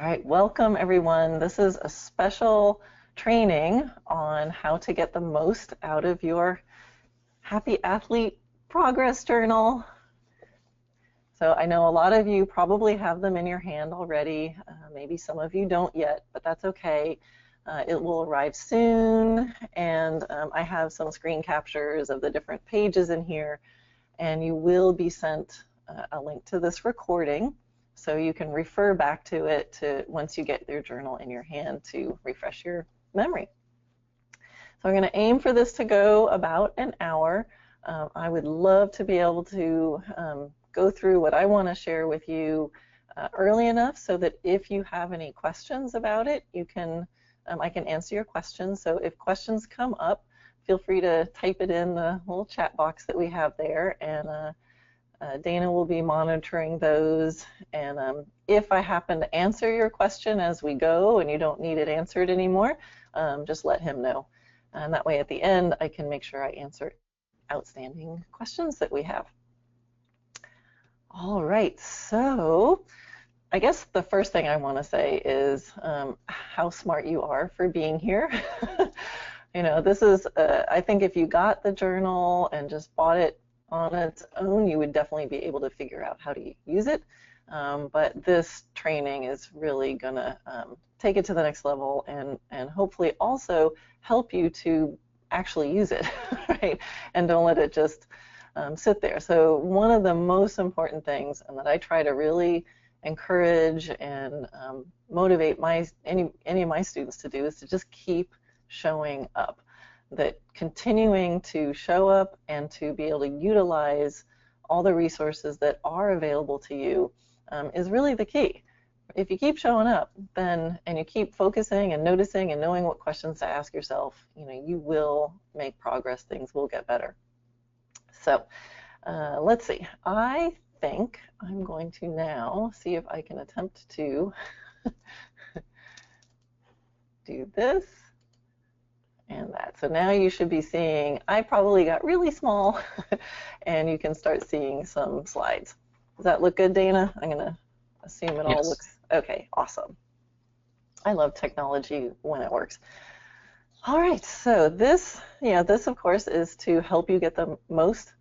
All right, welcome everyone. This is a special training on how to get the most out of your Happy Athlete Progress Journal. So I know a lot of you probably have them in your hand already. Maybe some of you don't yet, but that's okay. It will arrive soon, and I have some screen captures of the different pages in here, and you will be sent a link to this recording. So you can refer back to it once you get your journal in your hand to refresh your memory. So I'm going to aim for this to go about an hour. I would love to be able to go through what I want to share with you early enough so that if you have any questions about it, you can I can answer your questions. So if questions come up, feel free to type it in the little chat box that we have there, and Dana will be monitoring those, and if I happen to answer your question as we go and you don't need it answered anymore, just let him know. And that way at the end I can make sure I answer outstanding questions that we have. All right, so I guess the first thing I want to say is how smart you are for being here. You know, this is, I think if you got the journal and just bought it on its own, you would definitely be able to figure out how to use it. But this training is really going to take it to the next level and hopefully also help you to actually use it, right? And don't let it just sit there. So one of the most important things, and that I try to really encourage and motivate any of my students to do, is to just keep showing up. That continuing to show up and to be able to utilize all the resources that are available to you is really the key. If you keep showing up, then, and you keep focusing and noticing and knowing what questions to ask yourself, you know, you will make progress. Things will get better. So let's see. I think I'm going to now see if I can attempt to do this and that. So now you should be seeing, I probably got really small, and you can start seeing some slides. Does that look good, Dana? I'm going to assume it all looks okay. Awesome. I love technology when it works. All right, so this, this of course is to help you get the most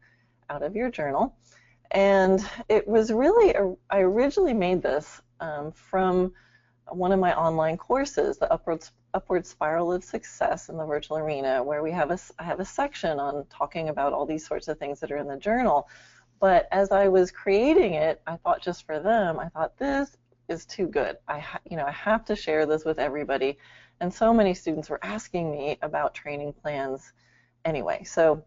out of your journal. And it was really, I originally made this from one of my online courses, the Upward Spiral of Success in the Virtual Arena, where I have a section on talking about all these sorts of things that are in the journal. But as I was creating it, I thought just for them, I thought this is too good. I have to share this with everybody. And so many students were asking me about training plans anyway. So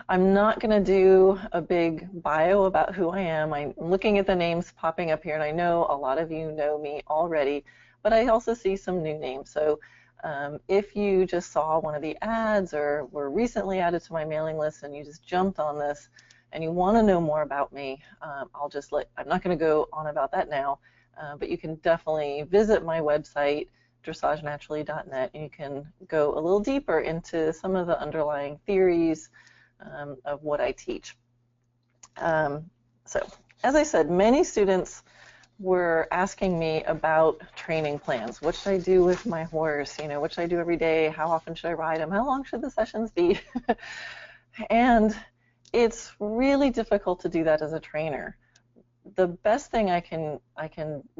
I'm not going to do a big bio about who I am. I'm looking at the names popping up here, and I know a lot of you know me already, but I also see some new names. So if you just saw one of the ads or were recently added to my mailing list and you just jumped on this and you want to know more about me, I'm not going to go on about that now, but you can definitely visit my website, dressagenaturally.net, and you can go a little deeper into some of the underlying theories of what I teach. So as I said, many students were asking me about training plans. What should I do with my horse? You know, what should I do every day? How often should I ride him? How long should the sessions be? And it's really difficult to do that as a trainer. The best thing I can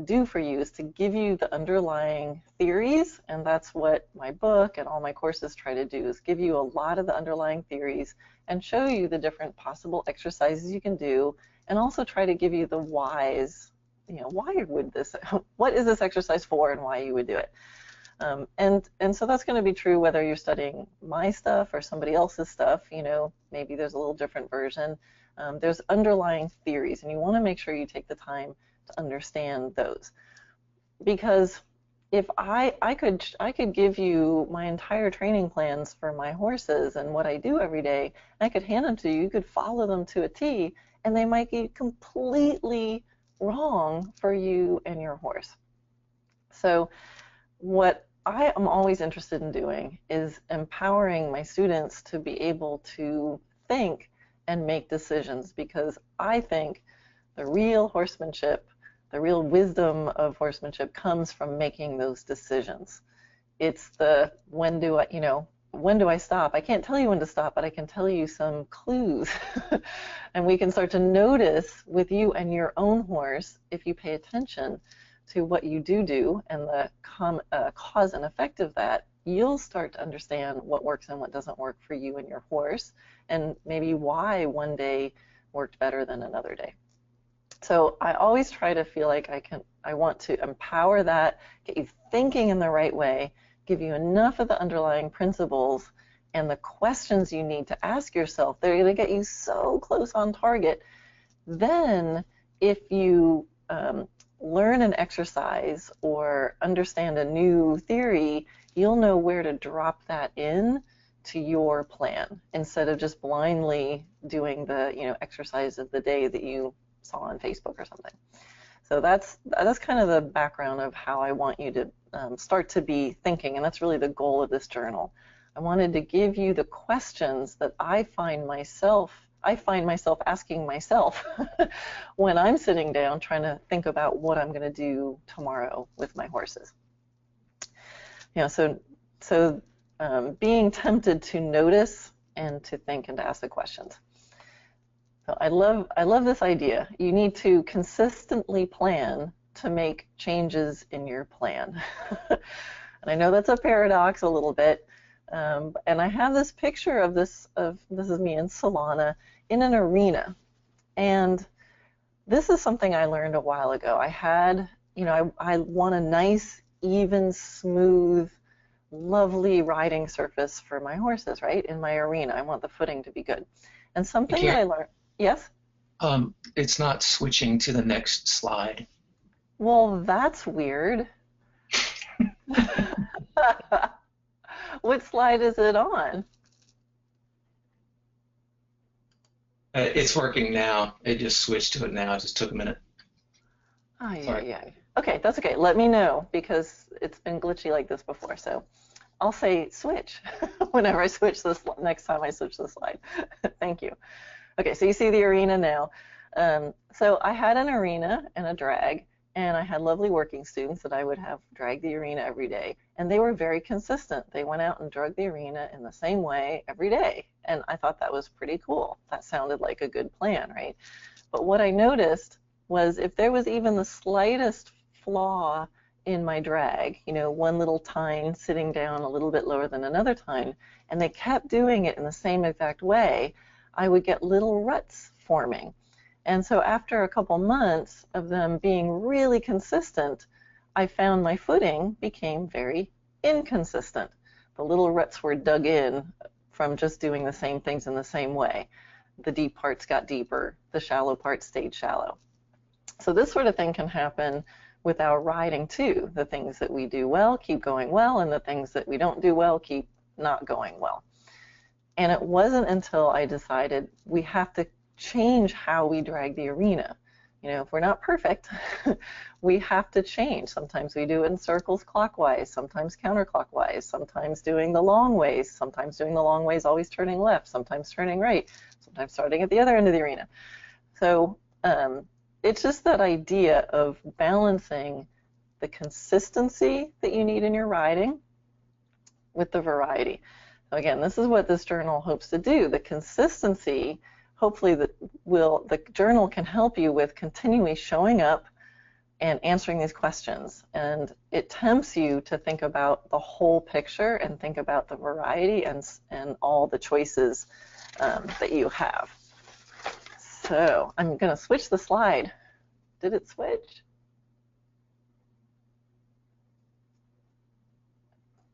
do for you is to give you the underlying theories, and that's what my book and all my courses try to do, is give you a lot of the underlying theories and show you the different possible exercises you can do, and also try to give you the whys. You know, what is this exercise for, and why you would do it. And so that's going to be true whether you're studying my stuff or somebody else's stuff. You know, maybe there's a little different version. There's underlying theories, and you want to make sure you take the time to understand those. Because if I could give you my entire training plans for my horses and what I do every day, I could hand them to you, you could follow them to a T, and they might be completely wrong for you and your horse. So what I am always interested in doing is empowering my students to be able to think and make decisions, because I think the real horsemanship The real wisdom of horsemanship comes from making those decisions. It's the when do I stop? I can't tell you when to stop, but I can tell you some clues. And we can start to notice with you and your own horse, if you pay attention to what you do and the cause and effect of that, you'll start to understand what works and what doesn't work for you and your horse, and maybe why one day worked better than another day. So I always try to feel like I want to empower that, get you thinking in the right way, give you enough of the underlying principles and the questions you need to ask yourself. They're going to get you so close on target. Then if you learn an exercise or understand a new theory, you'll know where to drop that in to your plan instead of just blindly doing the exercise of the day that you saw on Facebook or something. So that's kind of the background of how I want you to start to be thinking, and that's really the goal of this journal. I wanted to give you the questions that I find myself asking myself when I'm sitting down trying to think about what I'm going to do tomorrow with my horses. So being tempted to notice and to think and to ask the questions. So I love this idea. You need to consistently plan to make changes in your plan. And I know that's a paradox a little bit. And I have this picture of this is me in Solana in an arena. And this is something I learned a while ago. I want a nice, even, smooth, lovely riding surface for my horses, right? In my arena. I want the footing to be good. And something that I learned. Yes? It's not switching to the next slide. Well, that's weird. What slide is it on? It's working now. It just switched to it now. It just took a minute. Oh, yeah. Okay, that's okay. Let me know, because it's been glitchy like this before. So I'll say switch whenever I switch this, next time I switch the slide. Thank you. Okay, so you see the arena now. So I had an arena and a drag, and I had lovely working students that I would have drag the arena every day, and they were very consistent. They went out and drug the arena in the same way every day, and I thought that was pretty cool. That sounded like a good plan, right? But what I noticed was if there was even the slightest flaw in my drag, one little tine sitting down a little bit lower than another tine, and they kept doing it in the same exact way, I would get little ruts forming. And so after a couple months of them being really consistent, I found my footing became very inconsistent. The little ruts were dug in from just doing the same things in the same way. The deep parts got deeper, the shallow parts stayed shallow. So this sort of thing can happen with our riding too. The things that we do well keep going well, and the things that we don't do well keep not going well. And it wasn't until I decided we have to change how we drag the arena. If we're not perfect, we have to change. Sometimes we do it in circles clockwise, sometimes counterclockwise, sometimes doing the long ways, sometimes doing the long ways always turning left, sometimes turning right, sometimes starting at the other end of the arena. So it's just that idea of balancing the consistency that you need in your riding with the variety. So again, this is what this journal hopes to do. The consistency, hopefully the journal can help you with continually showing up and answering these questions. And it tempts you to think about the whole picture and think about the variety and all the choices that you have. So I'm going to switch the slide. Did it switch?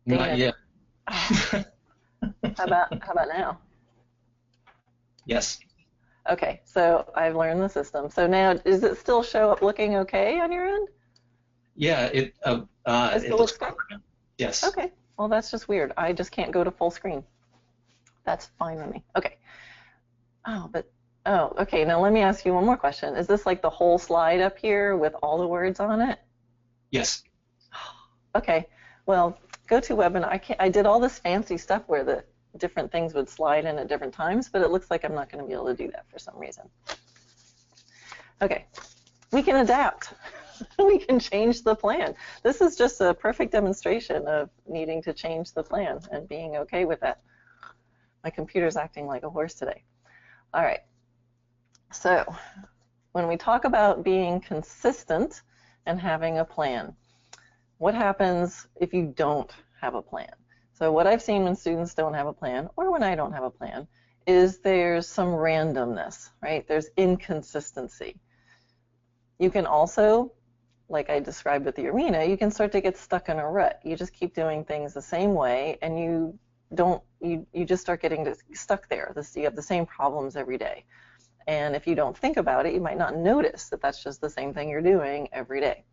Not yet. Oh. How about now? Yes. Okay, so I've learned the system. So now, does it still show up looking okay on your end? Yeah, it looks good. Yes. Okay, well that's just weird. I just can't go to full screen. That's fine with me. Okay. Okay, now let me ask you one more question. Is this like the whole slide up here with all the words on it? Yes. Okay, well, GoToWebinar, I did all this fancy stuff where the different things would slide in at different times, but it looks like I'm not going to be able to do that for some reason. Okay, we can adapt. we can change the plan. This is just a perfect demonstration of needing to change the plan and being okay with that. My computer's acting like a horse today. All right. So when we talk about being consistent and having a plan, what happens if you don't have a plan? So what I've seen when students don't have a plan, or when I don't have a plan, is there's some randomness, right? There's inconsistency. You can also, like I described with the arena, you can start to get stuck in a rut. You just keep doing things the same way, and you just start getting stuck there. You have the same problems every day. And if you don't think about it, you might not notice that that's just the same thing you're doing every day.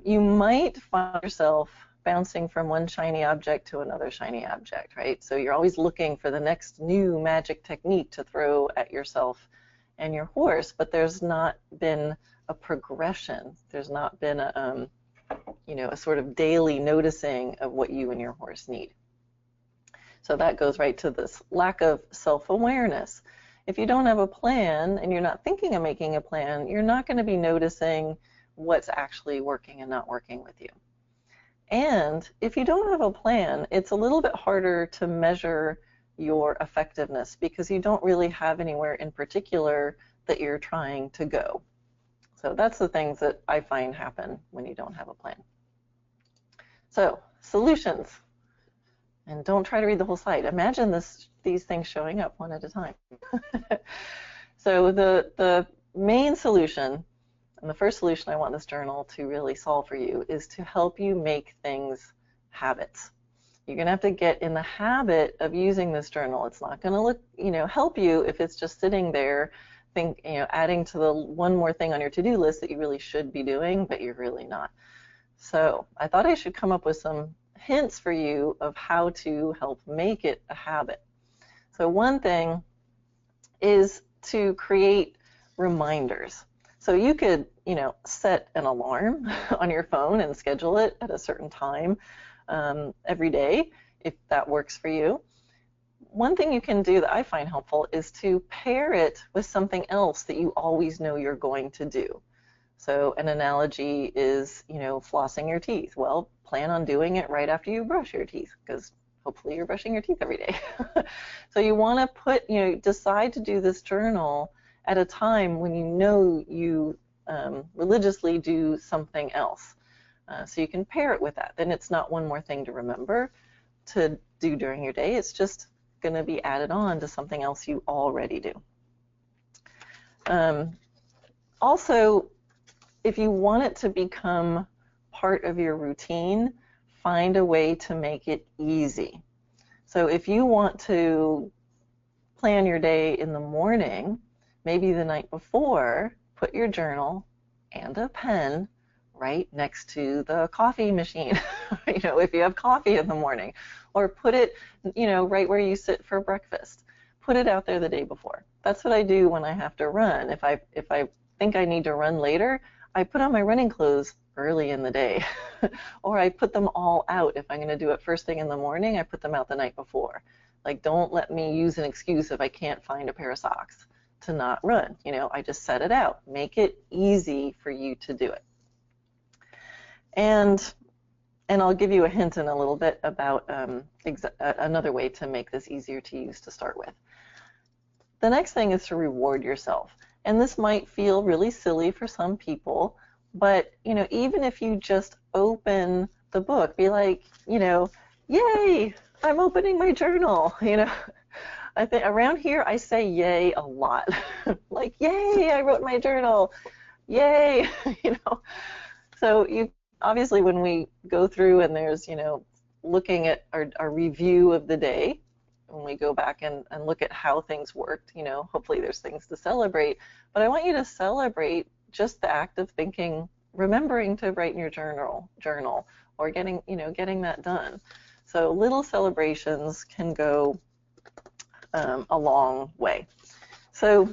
You might find yourself bouncing from one shiny object to another shiny object, right? So you're always looking for the next new magic technique to throw at yourself and your horse, but there's not been a progression. There's not been a sort of daily noticing of what you and your horse need. So that goes right to this lack of self-awareness. If you don't have a plan and you're not thinking of making a plan, you're not going to be noticing what's actually working and not working with you. And if you don't have a plan, it's a little bit harder to measure your effectiveness because you don't really have anywhere in particular that you're trying to go. So that's the things that I find happen when you don't have a plan. So solutions. And don't try to read the whole slide. Imagine these things showing up one at a time. So the main solution, and the first solution I want this journal to really solve for you, is to help you make things habits. You're going to have to get in the habit of using this journal. It's not going to help you if it's just sitting there, adding to the one more thing on your to-do list that you really should be doing, but you're really not. So I thought I should come up with some hints for you of how to help make it a habit. So one thing is to create reminders. So you could, set an alarm on your phone and schedule it at a certain time every day, if that works for you. One thing you can do that I find helpful is to pair it with something else that you always know you're going to do. So an analogy is, flossing your teeth. Well, plan on doing it right after you brush your teeth, because hopefully you're brushing your teeth every day. So you want to decide to do this journal at a time when you know you religiously do something else. So you can pair it with that. Then it's not one more thing to remember to do during your day. It's just going to be added on to something else you already do. Also, if you want it to become part of your routine, find a way to make it easy. So if you want to plan your day in the morning, maybe the night before, put your journal and a pen right next to the coffee machine, if you have coffee in the morning, or put it, right where you sit for breakfast. Put it out there the day before. That's what I do when I have to run. If I think I need to run later, I put on my running clothes early in the day, or I put them all out. If I'm going to do it first thing in the morning, I put them out the night before. Like, don't let me use an excuse if I can't find a pair of socks to not run. I just set it out. Make it easy for you to do it. And I'll give you a hint in a little bit about another way to make this easier to use to start with. The next thing is to reward yourself. And this might feel really silly for some people, but even if you just open the book, be like, yay, I'm opening my journal. I think around here I say yay a lot. Like, yay, I wrote my journal. Yay, So obviously when we go through and there's, looking at our review of the day, when we go back and look at how things worked, hopefully there's things to celebrate. But I want you to celebrate just the act of thinking, remembering to write in your journal, or getting that done. So little celebrations can go a long way. So,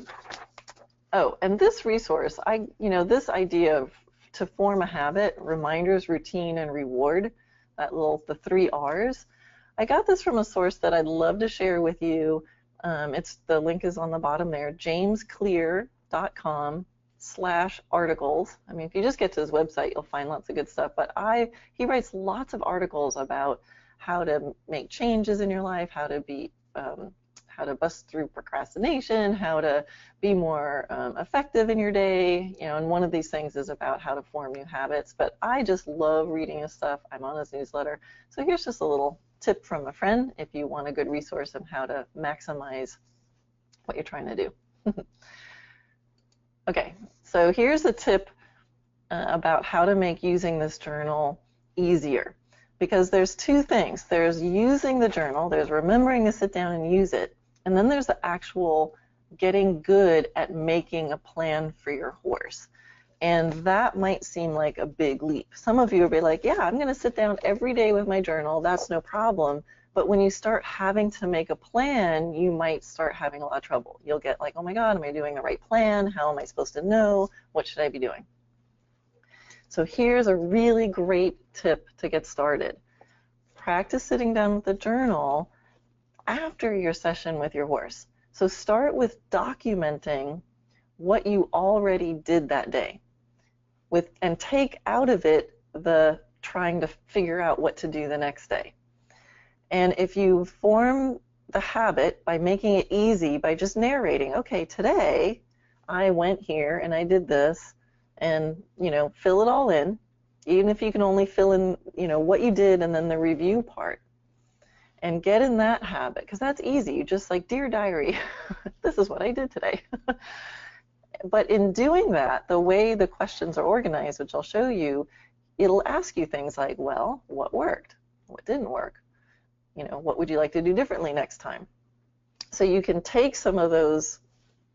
and this resource, this idea of to form a habit, reminders, routine, and reward, the 3 R's. I got this from a source that I'd love to share with you. The link is on the bottom there, jamesclear.com/. /articles. I mean, if you just get to his website, you'll find lots of good stuff. But he writes lots of articles about how to make changes in your life, how to bust through procrastination, how to be more effective in your day, and one of these things is about how to form new habits. But I just love reading his stuff. I'm on his newsletter. So here's just a little tip from a friend if you want a good resource on how to maximize what you're trying to do. Okay, so here's a tip about how to make using this journal easier. Because there's two things. There's using the journal, there's remembering to sit down and use it, and then there's the actual getting good at making a plan for your horse. And that might seem like a big leap. Some of you will be like, yeah, I'm going to sit down every day with my journal, that's no problem. But when you start having to make a plan, you might start having a lot of trouble. You'll get like, oh my God, am I doing the right plan? How am I supposed to know? What should I be doing? So here's a really great tip to get started. Practice sitting down with the journal after your session with your horse. So start with documenting what you already did that day, and take out of it the trying to figure out what to do the next day. And if you form the habit by making it easy, by just narrating, okay, today I went here and I did this, and fill it all in, even if you can only fill in what you did and then the review part, and get in that habit, because that's easy. You just like, dear diary, this is what I did today. But in doing that, the way the questions are organized, which I'll show you, it'll ask you things like, well, what worked? What didn't work? What would you like to do differently next time? So you can take some of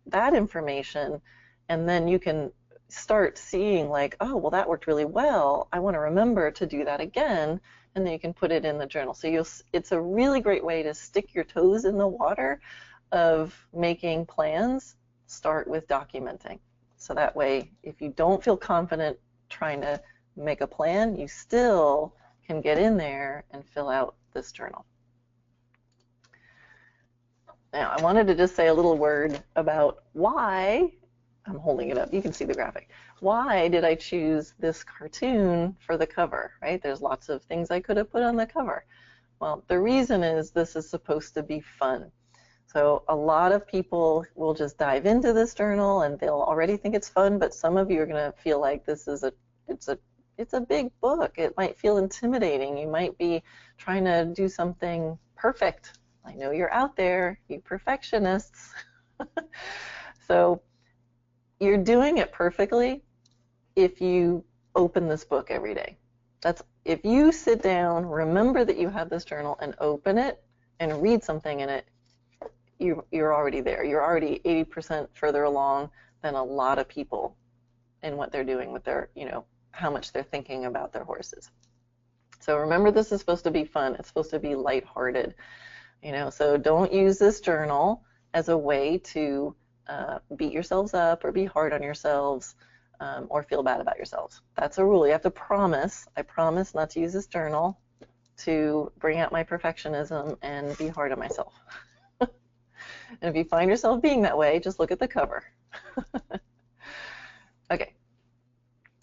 that information, and then you can start seeing like, oh, well, that worked really well. I want to remember to do that again, and then you can put it in the journal. So it's a really great way to stick your toes in the water of making plans. Start with documenting. So that way, if you don't feel confident trying to make a plan, you still can get in there and fill out this journal. Now, I wanted to just say a little word about why, I'm holding it up, you can see the graphic. Why did I choose this cartoon for the cover, right? There's lots of things I could have put on the cover. Well, the reason is this is supposed to be fun. So a lot of people will just dive into this journal and they'll already think it's fun, but some of you are going to feel like this is it's a big book. It might feel intimidating. You might be trying to do something perfect. I know you're out there, you perfectionists. So you're doing it perfectly if you open this book every day. If you sit down, remember that you have this journal, and open it and read something in it, you're already there. You're already 80% further along than a lot of people in what they're doing with their, how much they're thinking about their horses. So remember, this is supposed to be fun. It's supposed to be lighthearted. So don't use this journal as a way to beat yourselves up or be hard on yourselves or feel bad about yourselves. That's a rule. You have to promise. I promise not to use this journal to bring out my perfectionism and be hard on myself. And if you find yourself being that way, just look at the cover. Okay.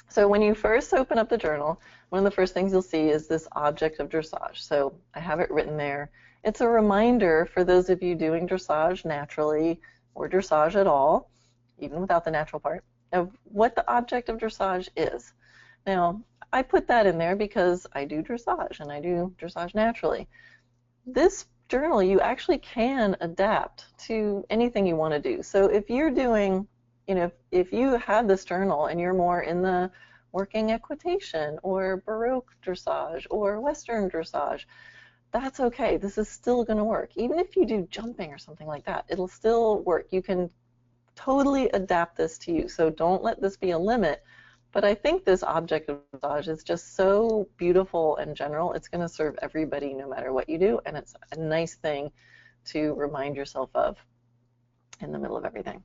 So when you first open up the journal, one of the first things you'll see is this object of dressage. So I have it written there. It's a reminder for those of you doing dressage naturally or dressage at all, even without the natural part, of what the object of dressage is. Now, I put that in there because I do dressage and I do dressage naturally. This journal, you actually can adapt to anything you want to do. So if you're doing, if you have this journal and you're more in the working equitation or Baroque dressage or Western dressage, that's okay. This is still going to work. Even if you do jumping or something like that, it'll still work. You can totally adapt this to you. So don't let this be a limit. But I think this object of dressage is just so beautiful and general. It's going to serve everybody no matter what you do, and it's a nice thing to remind yourself of in the middle of everything.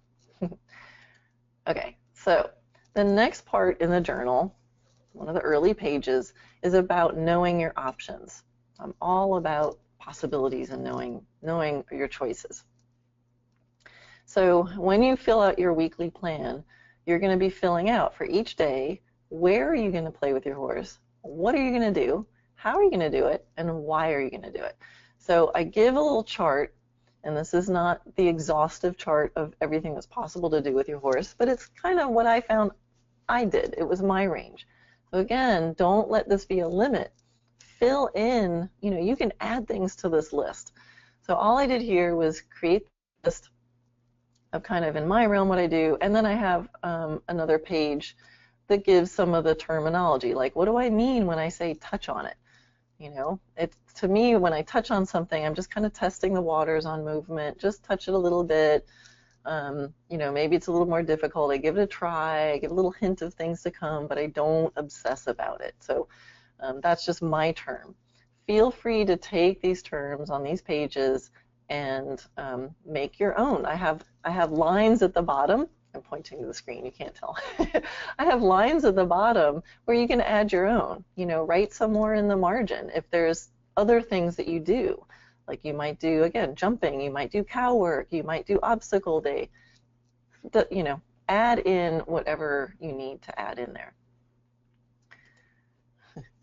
Okay, so the next part in the journal, one of the early pages, is about knowing your options. I'm all about possibilities and knowing your choices. So when you fill out your weekly plan, you're going to be filling out for each day, where are you going to play with your horse? What are you going to do? How are you going to do it? And why are you going to do it? So I give a little chart, and this is not the exhaustive chart of everything that's possible to do with your horse, but it's kind of what I found I did. It was my range. So again, don't let this be a limit. Fill in, you can add things to this list. So all I did here was create a list of kind of in my realm what I do, and then I have another page that gives some of the terminology, like what do I mean when I say touch on it? It's, to me, when I touch on something, I'm just kind of testing the waters on movement, just touch it a little bit. Maybe it's a little more difficult. I give it a try, I give a little hint of things to come, but I don't obsess about it. So that's just my term. Feel free to take these terms on these pages and make your own. I have lines at the bottom. I'm pointing to the screen, you can't tell. I have lines at the bottom where you can add your own. Write somewhere in the margin if there's other things that you do. Like you might do, again, jumping, you might do cow work, you might do obstacle day. Add in whatever you need to add in there.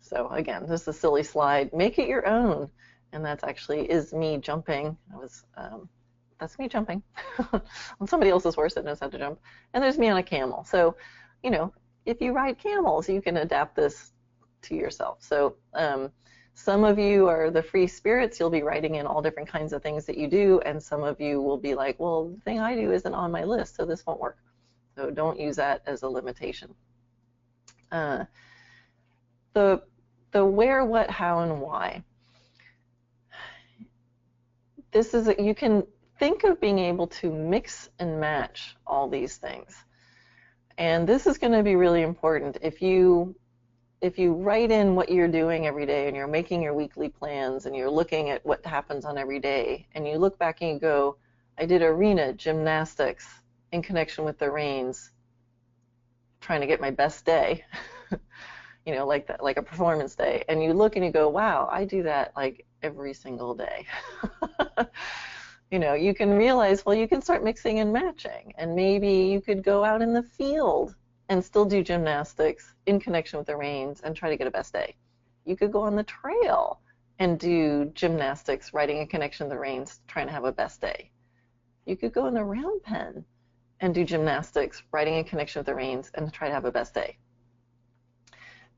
So again, this is a silly slide. Make it your own. And that's actually is me jumping. That's me jumping on somebody else's horse that knows how to jump. And there's me on a camel. So, if you ride camels, you can adapt this to yourself. So some of you are the free spirits. You'll be writing in all different kinds of things that you do. And some of you will be like, well, the thing I do isn't on my list, so this won't work. So don't use that as a limitation. The where, what, how, and why. This is you can think of being able to mix and match all these things. And this is going to be really important. If you write in what you're doing every day and you're making your weekly plans and you're looking at what happens on every day and you look back and you go, I did arena gymnastics in connection with the reins, trying to get my best day, like that, like a performance day. And you look and you go, wow, I do that like every single day. You can realize, well, you can start mixing and matching, and maybe you could go out in the field and still do gymnastics in connection with the reins and try to get a best day. You could go on the trail and do gymnastics, riding in connection with the reins, trying to have a best day. You could go in the round pen and do gymnastics, riding in connection with the reins, and try to have a best day.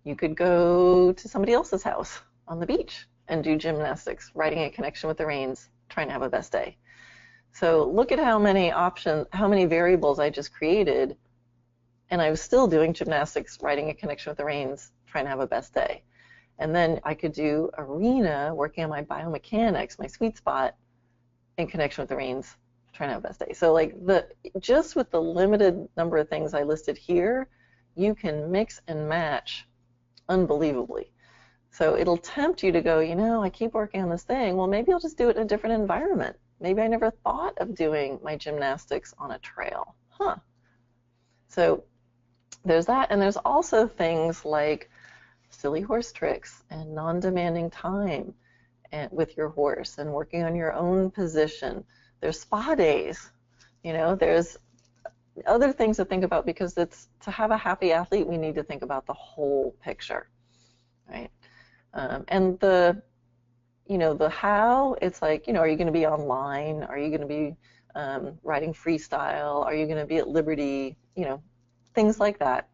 You could go to somebody else's house on the beach and do gymnastics, riding in connection with the reins, trying to have a best day. So look at how many options, how many variables I just created, and I was still doing gymnastics, riding in connection with the reins, trying to have a best day. And then I could do arena, working on my biomechanics, my sweet spot, in connection with the reins, trying to have a best day. So like just with the limited number of things I listed here, you can mix and match unbelievably. So it'll tempt you to go, I keep working on this thing. Well, maybe I'll just do it in a different environment. Maybe I never thought of doing my gymnastics on a trail. So there's that. And there's also things like silly horse tricks and non-demanding time with your horse and working on your own position. There's spa days. There's other things to think about, because it's to have a happy athlete, we need to think about the whole picture, right? And the how, it's like, are you going to be online? Are you going to be riding freestyle? Are you going to be at Liberty? Things like that.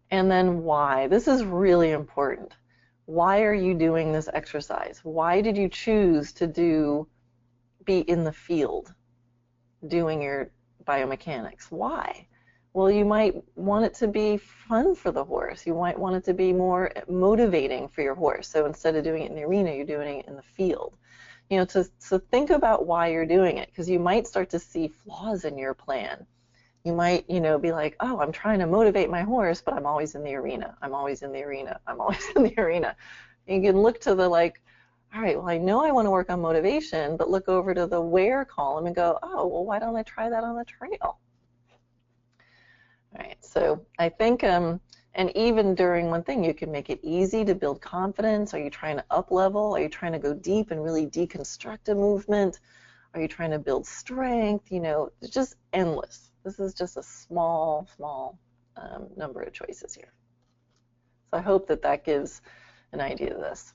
And then why? This is really important. Why are you doing this exercise? Why did you choose to be in the field doing your biomechanics? Why? Well, you might want it to be fun for the horse. You might want it to be more motivating for your horse. So instead of doing it in the arena, you're doing it in the field. To think about why you're doing it, because you might start to see flaws in your plan. You might, be like, oh, I'm trying to motivate my horse, but I'm always in the arena. I'm always in the arena. I'm always in the arena. You can look to the all right, well, I know I want to work on motivation, but look over to the where column and go, oh, well, why don't I try that on the trail? All right, so I think, and even during one thing, you can make it easy to build confidence. Are you trying to up level? Are you trying to go deep and really deconstruct a movement? Are you trying to build strength? It's just endless. This is just a small number of choices here. So I hope that that gives an idea of this.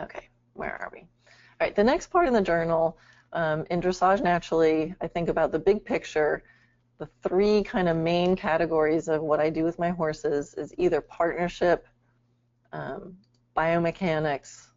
Okay, where are we? All right, the next part in the journal, in Dressage Naturally, I think about the big picture. The three kind of main categories of what I do with my horses is either partnership, biomechanics,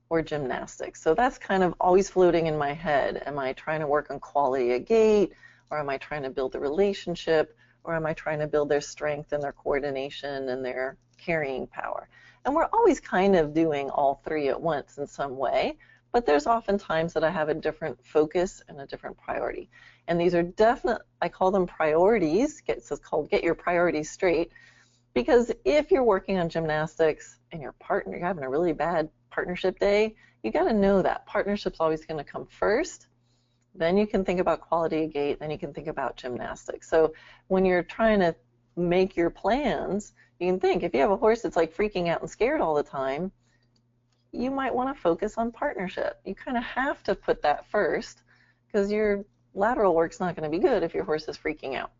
or gymnastics. So that's kind of always floating in my head. Am I trying to work on quality of gait, or am I trying to build a relationship, or am I trying to build their strength and their coordination and their carrying power? And we're always kind of doing all three at once in some way, but there's often times that I have a different focus and a different priority. And these are definite, I call them priorities. It's called Get Your Priorities Straight, because if you're working on gymnastics and you're having a really bad partnership day, you got to know that partnership's always going to come first. Then you can think about quality of gait, then you can think about gymnastics. So when you're trying to make your plans, you can think, if you have a horse that's like freaking out and scared all the time, you might want to focus on partnership. You kind of have to put that first, because your lateral work's not going to be good if your horse is freaking out.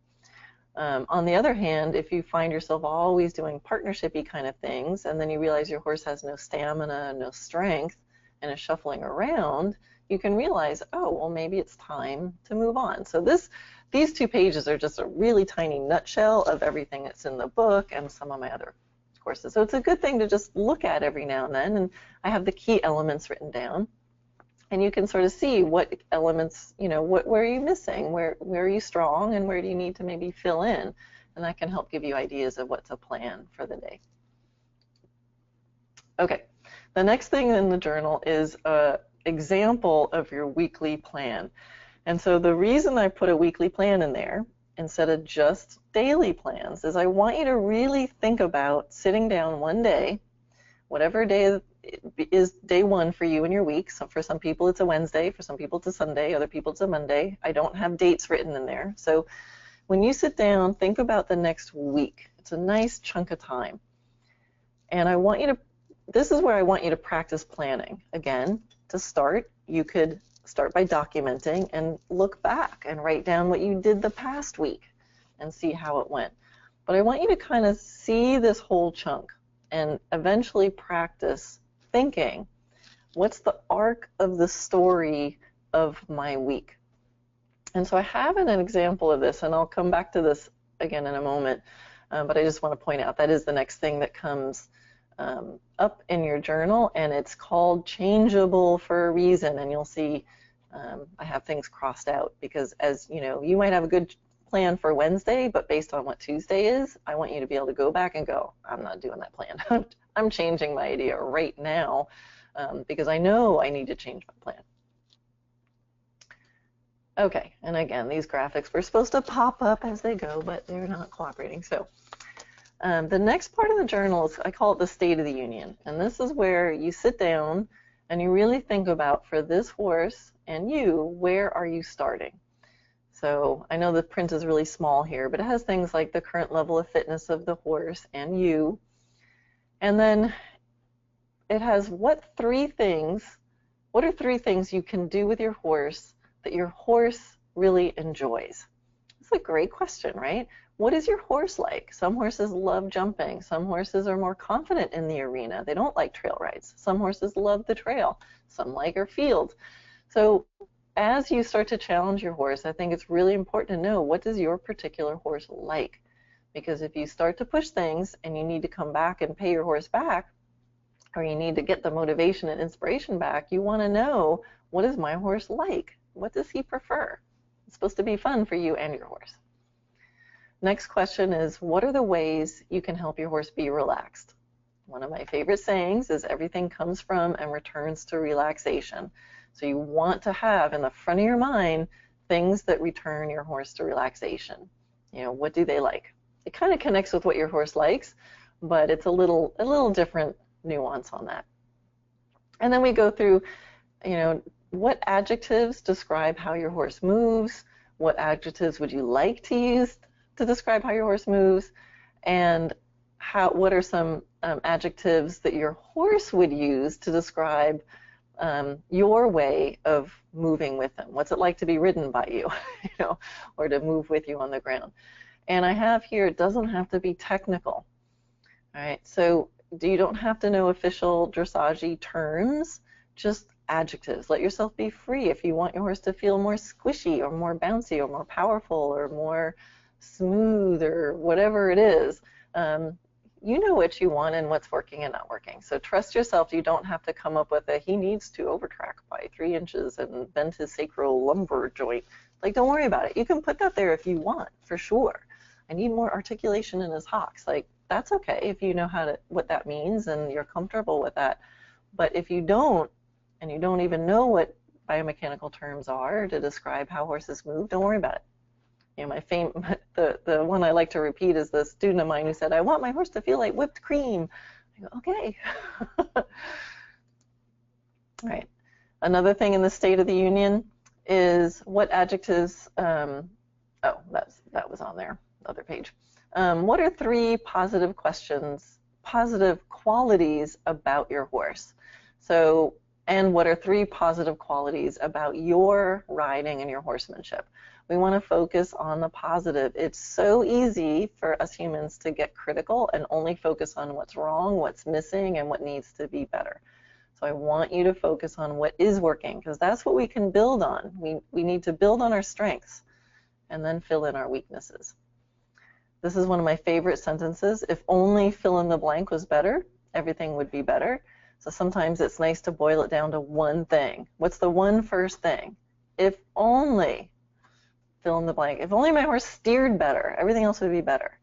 On the other hand, if you find yourself always doing partnership-y kind of things, and then you realize your horse has no stamina, no strength, and is shuffling around, you can realize, oh, well, maybe it's time to move on. So these 2 pages are just a really tiny nutshell of everything that's in the book and some of my other courses. So it's a good thing to just look at every now and then, and I have the key elements written down. And you can sort of see what elements, where are you missing, where are you strong, and where do you need to maybe fill in. And that can help give you ideas of what to plan for the day. Okay, the next thing in the journal is an example of your weekly plan. And so the reason I put a weekly plan in there instead of just daily plans is I want you to really think about sitting down one day, whatever day is day one for you in your week. So for some people it's a Wednesday, for some people it's a Sunday, other people it's a Monday. I don't have dates written in there. So when you sit down, think about the next week. It's a nice chunk of time. And I want you to, this is where I want you to practice planning. Again, to start, you could start by documenting and look back and write down what you did the past week and see how it went. But I want you to kind of see this whole chunk and eventually practice thinking, what's the arc of the story of my week? And so I have an example of this, and I'll come back to this again in a moment, but I just want to point out that is the next thing that comes up in your journal, and it's called changeable for a reason. And you'll see I have things crossed out because, as you know, you might have a good plan for Wednesday, but based on what Tuesday is, I want you to be able to go back and go, I'm not doing that plan. I'm changing my idea right now because I know I need to change my plan. Okay, and again, these graphics were supposed to pop up as they go, but they're not cooperating. So the next part of the journal is, I call it the State of the Union. And this is where you sit down and you really think about, for this horse and you, where are you starting? So I know the print is really small here, but it has things like the current level of fitness of the horse and you. And then it has what are 3 things you can do with your horse that your horse really enjoys? It's a great question, right? What is your horse like? Some horses love jumping. Some horses are more confident in the arena. They don't like trail rides. Some horses love the trail. Some like our field. So as you start to challenge your horse, I think it's really important to know, what does your particular horse like? Because if you start to push things and you need to come back and pay your horse back, or you need to get the motivation and inspiration back, you want to know, what does my horse like? What does he prefer? It's supposed to be fun for you and your horse. Next question is, what are the ways you can help your horse be relaxed? One of my favorite sayings is, everything comes from and returns to relaxation. So you want to have in the front of your mind things that return your horse to relaxation. You know, what do they like? It kind of connects with what your horse likes, but it's a little different nuance on that. And then we go through, you know, what adjectives describe how your horse moves? What adjectives would you like to use to describe how your horse moves? And what are some adjectives that your horse would use to describe your way of moving with him. What's it like to be ridden by you, or to move with you on the ground? And I have here, it doesn't have to be technical. All right, so you don't have to know official dressage terms, just adjectives. Let yourself be free. If you want your horse to feel more squishy or more bouncy or more powerful or more smooth or whatever it is, you know what you want and what's working and not working. So trust yourself. You don't have to come up with he needs to overtrack by 3 inches and bend his sacral lumbar joint. Like, don't worry about it. You can put that there if you want, for sure. I need more articulation in his hocks. Like, that's okay if you know what that means and you're comfortable with that. But if you don't, and you don't even know what biomechanical terms are to describe how horses move, don't worry about it. The one I like to repeat is the student of mine who said, I want my horse to feel like whipped cream. I go, okay. All right. Another thing in the State of the Union is what adjectives, that was on there, the other page. What are 3 positive qualities about your horse? So, and what are 3 positive qualities about your riding and your horsemanship? We want to focus on the positive. It's so easy for us humans to get critical and only focus on what's wrong, what's missing, and what needs to be better. So I want you to focus on what is working, because that's what we can build on. We need to build on our strengths and then fill in our weaknesses. This is one of my favorite sentences. If only fill in the blank was better, everything would be better. So sometimes it's nice to boil it down to one thing. What's the one first thing? If only fill in the blank. If only my horse steered better, everything else would be better.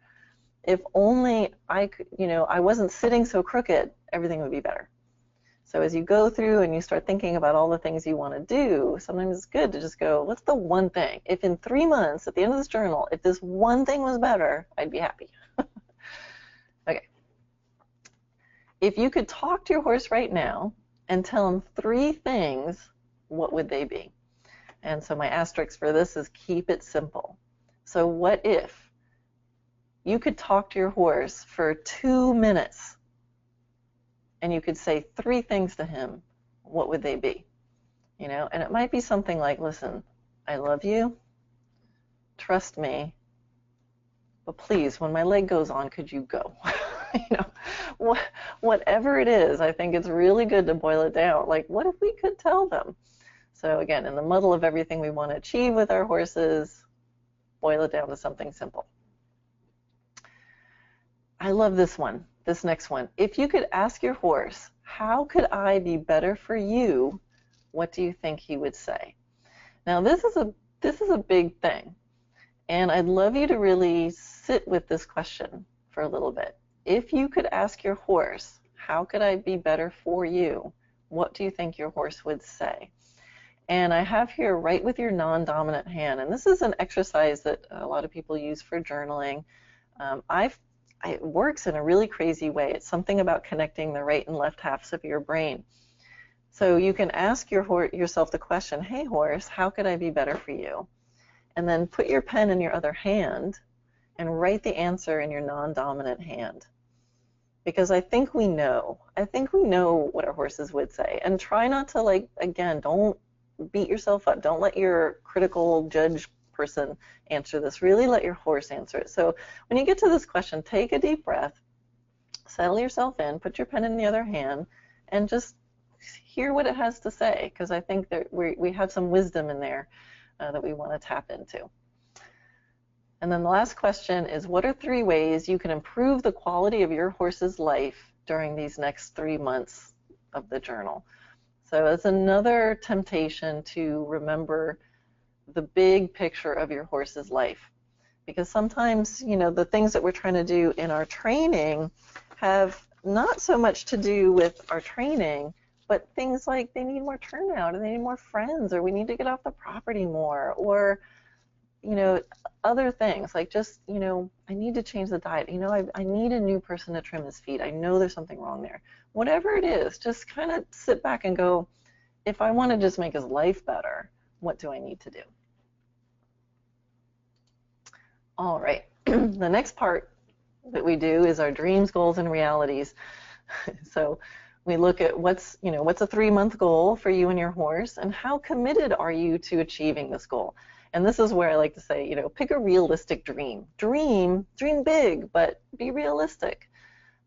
If only I could, I wasn't sitting so crooked, everything would be better. So as you go through and you start thinking about all the things you want to do, sometimes it's good to just go, what's the one thing? If in 3 months, at the end of this journal, if this one thing was better, I'd be happy. Okay. If you could talk to your horse right now and tell him 3 things, what would they be? And so my asterisk for this is keep it simple. So what if you could talk to your horse for 2 minutes and you could say 3 things to him, what would they be? And it might be something like, listen, I love you, trust me, but please, when my leg goes on, could you go? Whatever it is, I think it's really good to boil it down. Like, what if we could tell them? So again, in the muddle of everything we want to achieve with our horses, boil it down to something simple. I love this one, this next one. If you could ask your horse, how could I be better for you? What do you think he would say? Now this is a big thing. And I'd love you to really sit with this question for a little bit. If you could ask your horse, how could I be better for you? What do you think your horse would say? And I have here, write with your non-dominant hand. And this is an exercise that a lot of people use for journaling. It works in a really crazy way. It's something about connecting the right and left halves of your brain. So you can ask yourself the question, hey horse, how could I be better for you? And then put your pen in your other hand and write the answer in your non-dominant hand. Because I think we know what our horses would say. And try not to, again, don't beat yourself up. Don't let your critical judge person answer this. Really let your horse answer it. So when you get to this question, take a deep breath, settle yourself in, put your pen in the other hand, and just hear what it has to say, because I think that we have some wisdom in there that we want to tap into. And then the last question is, what are 3 ways you can improve the quality of your horse's life during these next 3 months of the journal? So it's another temptation to remember the big picture of your horse's life, because sometimes, the things that we're trying to do in our training have not so much to do with our training, but things like they need more turnout, or they need more friends, or we need to get off the property more, or other things like just, I need to change the diet. I need a new person to trim his feet. I know there's something wrong there. Whatever it is, just kind of sit back and go, if I want to just make his life better, what do I need to do? All right, the next part that we do is our dreams, goals, and realities. So We look at what's a 3-month goal for you and your horse, and how committed are you to achieving this goal? And this is where I like to say, pick a realistic dream. Dream big, but be realistic.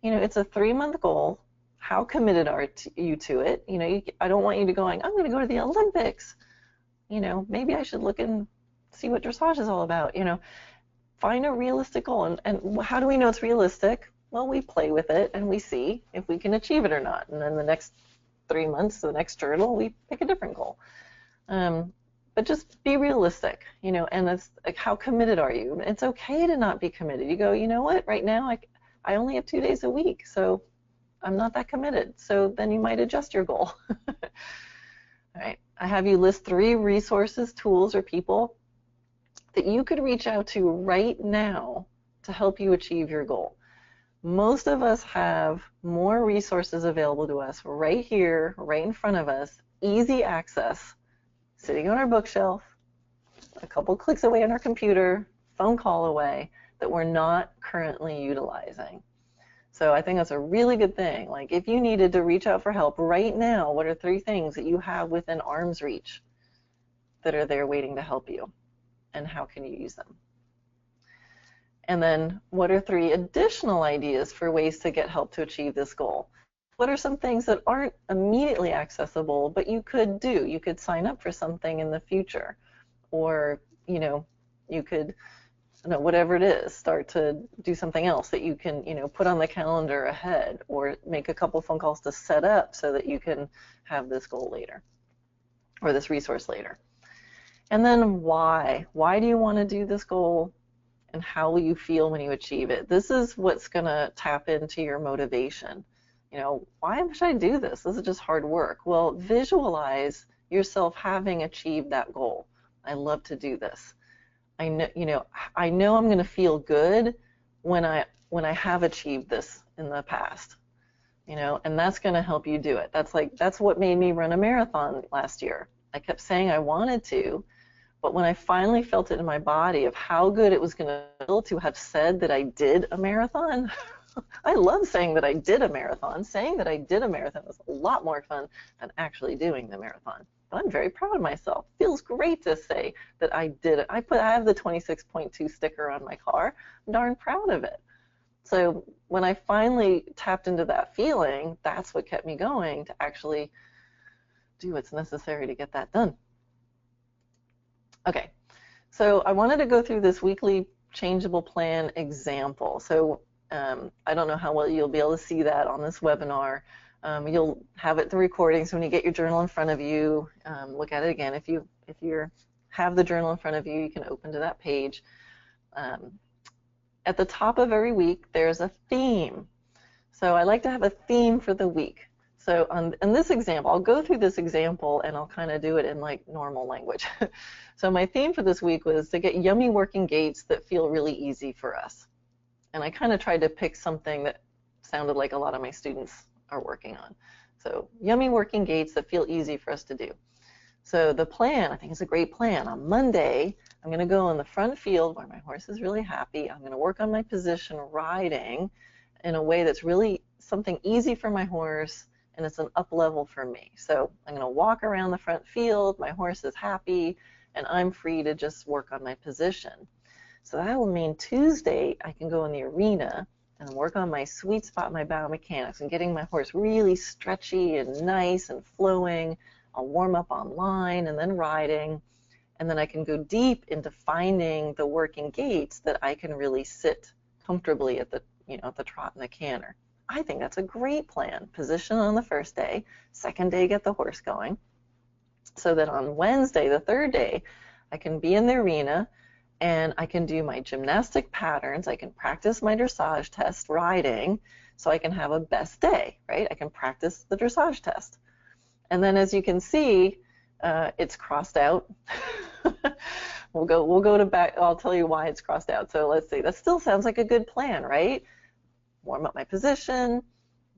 It's a 3-month goal. How committed are you to it? I don't want you to going, I'm going to go to the Olympics. Maybe I should look and see what dressage is all about. Find a realistic goal. And how do we know it's realistic? Well, we play with it and we see if we can achieve it or not. And then the next 3 months, the next journal, we pick a different goal. But just be realistic, and it's like, how committed are you? It's okay to not be committed. You go, you know what, right now I only have 2 days a week, so I'm not that committed. So then you might adjust your goal. All right, I have you list 3 resources, tools, or people that you could reach out to right now to help you achieve your goal. Most of us have more resources available to us right here, right in front of us, easy access, sitting on our bookshelf, a couple clicks away on our computer, phone call away, that we're not currently utilizing. So I think that's a really good thing. Like, if you needed to reach out for help right now, what are 3 things that you have within arm's reach that are there waiting to help you? And how can you use them? And then what are 3 additional ideas for ways to get help to achieve this goal? What are some things that aren't immediately accessible, but you could do? You could sign up for something in the future, or you could, whatever it is, start to do something else that you can, put on the calendar ahead, or make a couple phone calls to set up so that you can have this goal later, or this resource later. And then why? Why do you want to do this goal? And how will you feel when you achieve it? This is what's going to tap into your motivation. Why should I do this? This is just hard work. Well, visualize yourself having achieved that goal. I love to do this. I know I'm going to feel good when I have achieved this in the past. And that's going to help you do it. That's what made me run a marathon last year. I kept saying I wanted to, but when I finally felt it in my body of how good it was going to feel to have said that I did a marathon, I love saying that I did a marathon. Saying that I did a marathon was a lot more fun than actually doing the marathon. But I'm very proud of myself. It feels great to say that I did it. I have the 26.2 sticker on my car. I'm darn proud of it. So when I finally tapped into that feeling, that's what kept me going to actually do what's necessary to get that done. Okay, so I wanted to go through this weekly changeable plan example. So I don't know how well you'll be able to see that on this webinar. You'll have it the recording, so when you get your journal in front of you, look at it again. If you have the journal in front of you, you can open to that page. At the top of every week, there's a theme. So I like to have a theme for the week. So in this example, I'll go through this example and I'll kind of do it in like normal language. So my theme for this week was to get yummy working gaits that feel really easy for us. And I kind of tried to pick something that sounded like a lot of my students are working on. So yummy working gaits that feel easy for us to do. So the plan, I think, is a great plan. On Monday, I'm going to go in the front field where my horse is really happy. I'm going to work on my position riding in a way that's really something easy for my horse, and it's an up level for me. So I'm going to walk around the front field, my horse is happy, and I'm free to just work on my position. So that will mean Tuesday I can go in the arena and work on my sweet spot, my biomechanics, and getting my horse really stretchy and nice and flowing. I'll warm up online and then riding, and then I can go deep into finding the working gaits that I can really sit comfortably at the, at the trot and the canter. I think that's a great plan. Position on the first day, second day get the horse going, so that on Wednesday, the third day, I can be in the arena and I can do my gymnastic patterns. I can practice my dressage test riding, so I can have a best day, right? I can practice the dressage test. And then, as you can see, it's crossed out. We'll go to back. I'll tell you why it's crossed out. So let's see. That still sounds like a good plan, right? Warm up my position,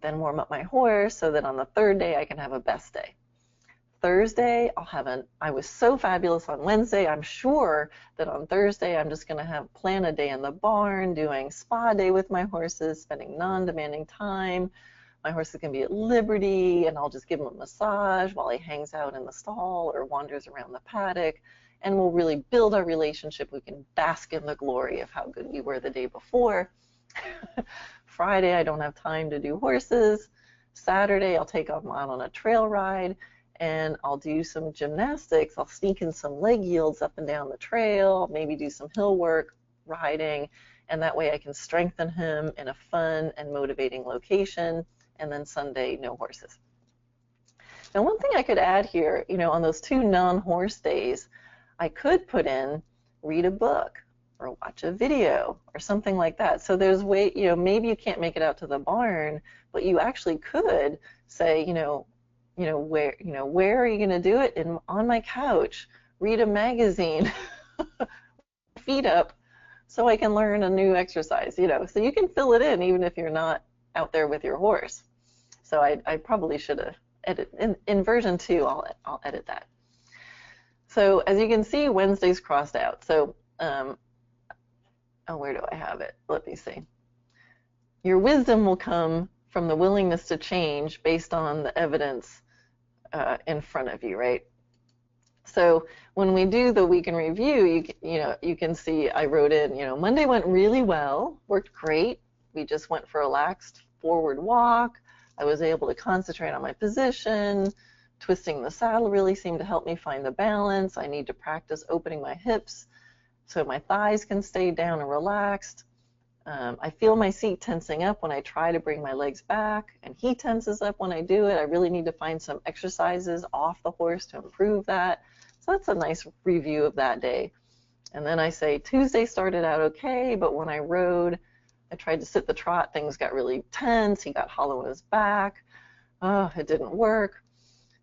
then warm up my horse, so that on the third day I can have a best day. Thursday, I was so fabulous on Wednesday. I'm sure that on Thursday I'm just going to plan a day in the barn, doing spa day with my horses, spending non-demanding time. my horse is going to be at liberty, and I'll just give him a massage while he hangs out in the stall or wanders around the paddock, and we'll really build our relationship. We can bask in the glory of how good we were the day before. Friday, I don't have time to do horses. Saturday, I'll take them out on a trail ride, and I'll do some gymnastics. I'll sneak in some leg yields up and down the trail, maybe do some hill work, riding, and that way I can strengthen him in a fun and motivating location. And then Sunday, no horses. Now, one thing I could add here, on those 2 non-horse days, I could put in read a book or watch a video or something like that. So there's maybe you can't make it out to the barn, but you actually could say, where are you going to do it? On my couch, read a magazine, feet up, so I can learn a new exercise, So you can fill it in even if you're not out there with your horse. So I probably should have edited in version 2. I'll edit that. So as you can see, Wednesday's crossed out. So where do I have it? Let me see. Your wisdom will come from the willingness to change based on the evidence in front of you, right? So when we do the week in review, you can see I wrote in, Monday went really well, worked great. We just went for a relaxed forward walk. I was able to concentrate on my position. Twisting the saddle really seemed to help me find the balance. I need to practice opening my hips so my thighs can stay down and relaxed. I feel my seat tensing up when I try to bring my legs back, and he tenses up when I do it. I really need to find some exercises off the horse to improve that. So that's a nice review of that day. And then I say Tuesday started out okay, but when I rode, I tried to sit the trot, things got really tense. He got hollow in his back. Oh, it didn't work.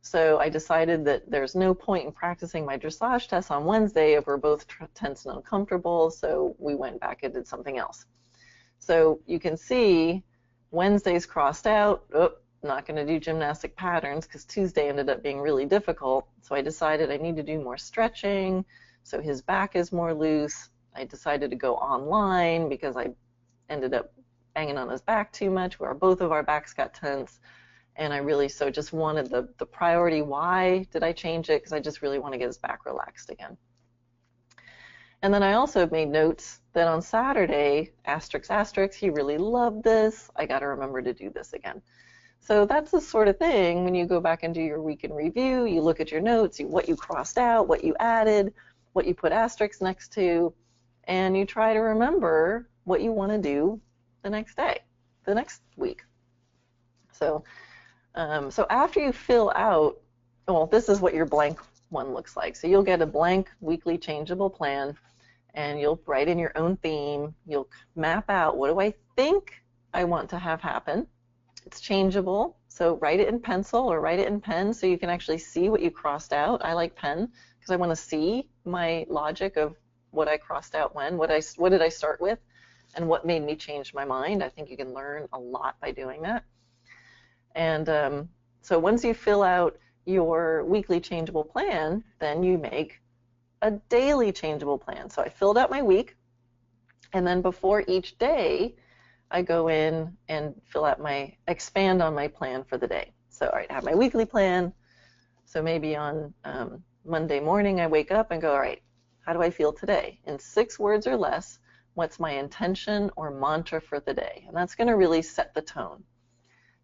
So I decided that there's no point in practicing my dressage test on Wednesday if we're both tense and uncomfortable, so we went back and did something else. So you can see Wednesday's crossed out. Oh, not going to do gymnastic patterns because Tuesday ended up being really difficult. So I decided I need to do more stretching so his back is more loose. I decided to go online because I ended up banging on his back too much where both of our backs got tense. And I really just wanted the priority. Why did I change it? Because I just really want to get his back relaxed again. And then I also made notes that on Saturday, asterisk, asterisk, he really loved this. I got to remember to do this again. So that's the sort of thing when you go back and do your week in review, you look at your notes, what you crossed out, what you added, what you put asterisks next to, and you try to remember what you want to do the next day, the next week. So after you fill out, well, this is what your blank one looks like. So you'll get a blank weekly changeable plan, and you'll write in your own theme. You'll map out, what do I think I want to have happen? It's changeable, so write it in pencil or write it in pen so you can actually see what you crossed out. I like pen because I want to see my logic of what I crossed out when, what did I start with, and what made me change my mind. I think you can learn a lot by doing that. And so once you fill out your weekly changeable plan, then you make a daily changeable plan. So I filled out my week, and then before each day, I go in and expand on my plan for the day. So all right, I have my weekly plan. So maybe on Monday morning, I wake up and go, all right, how do I feel today? In 6 words or less, what's my intention or mantra for the day? And that's going to really set the tone.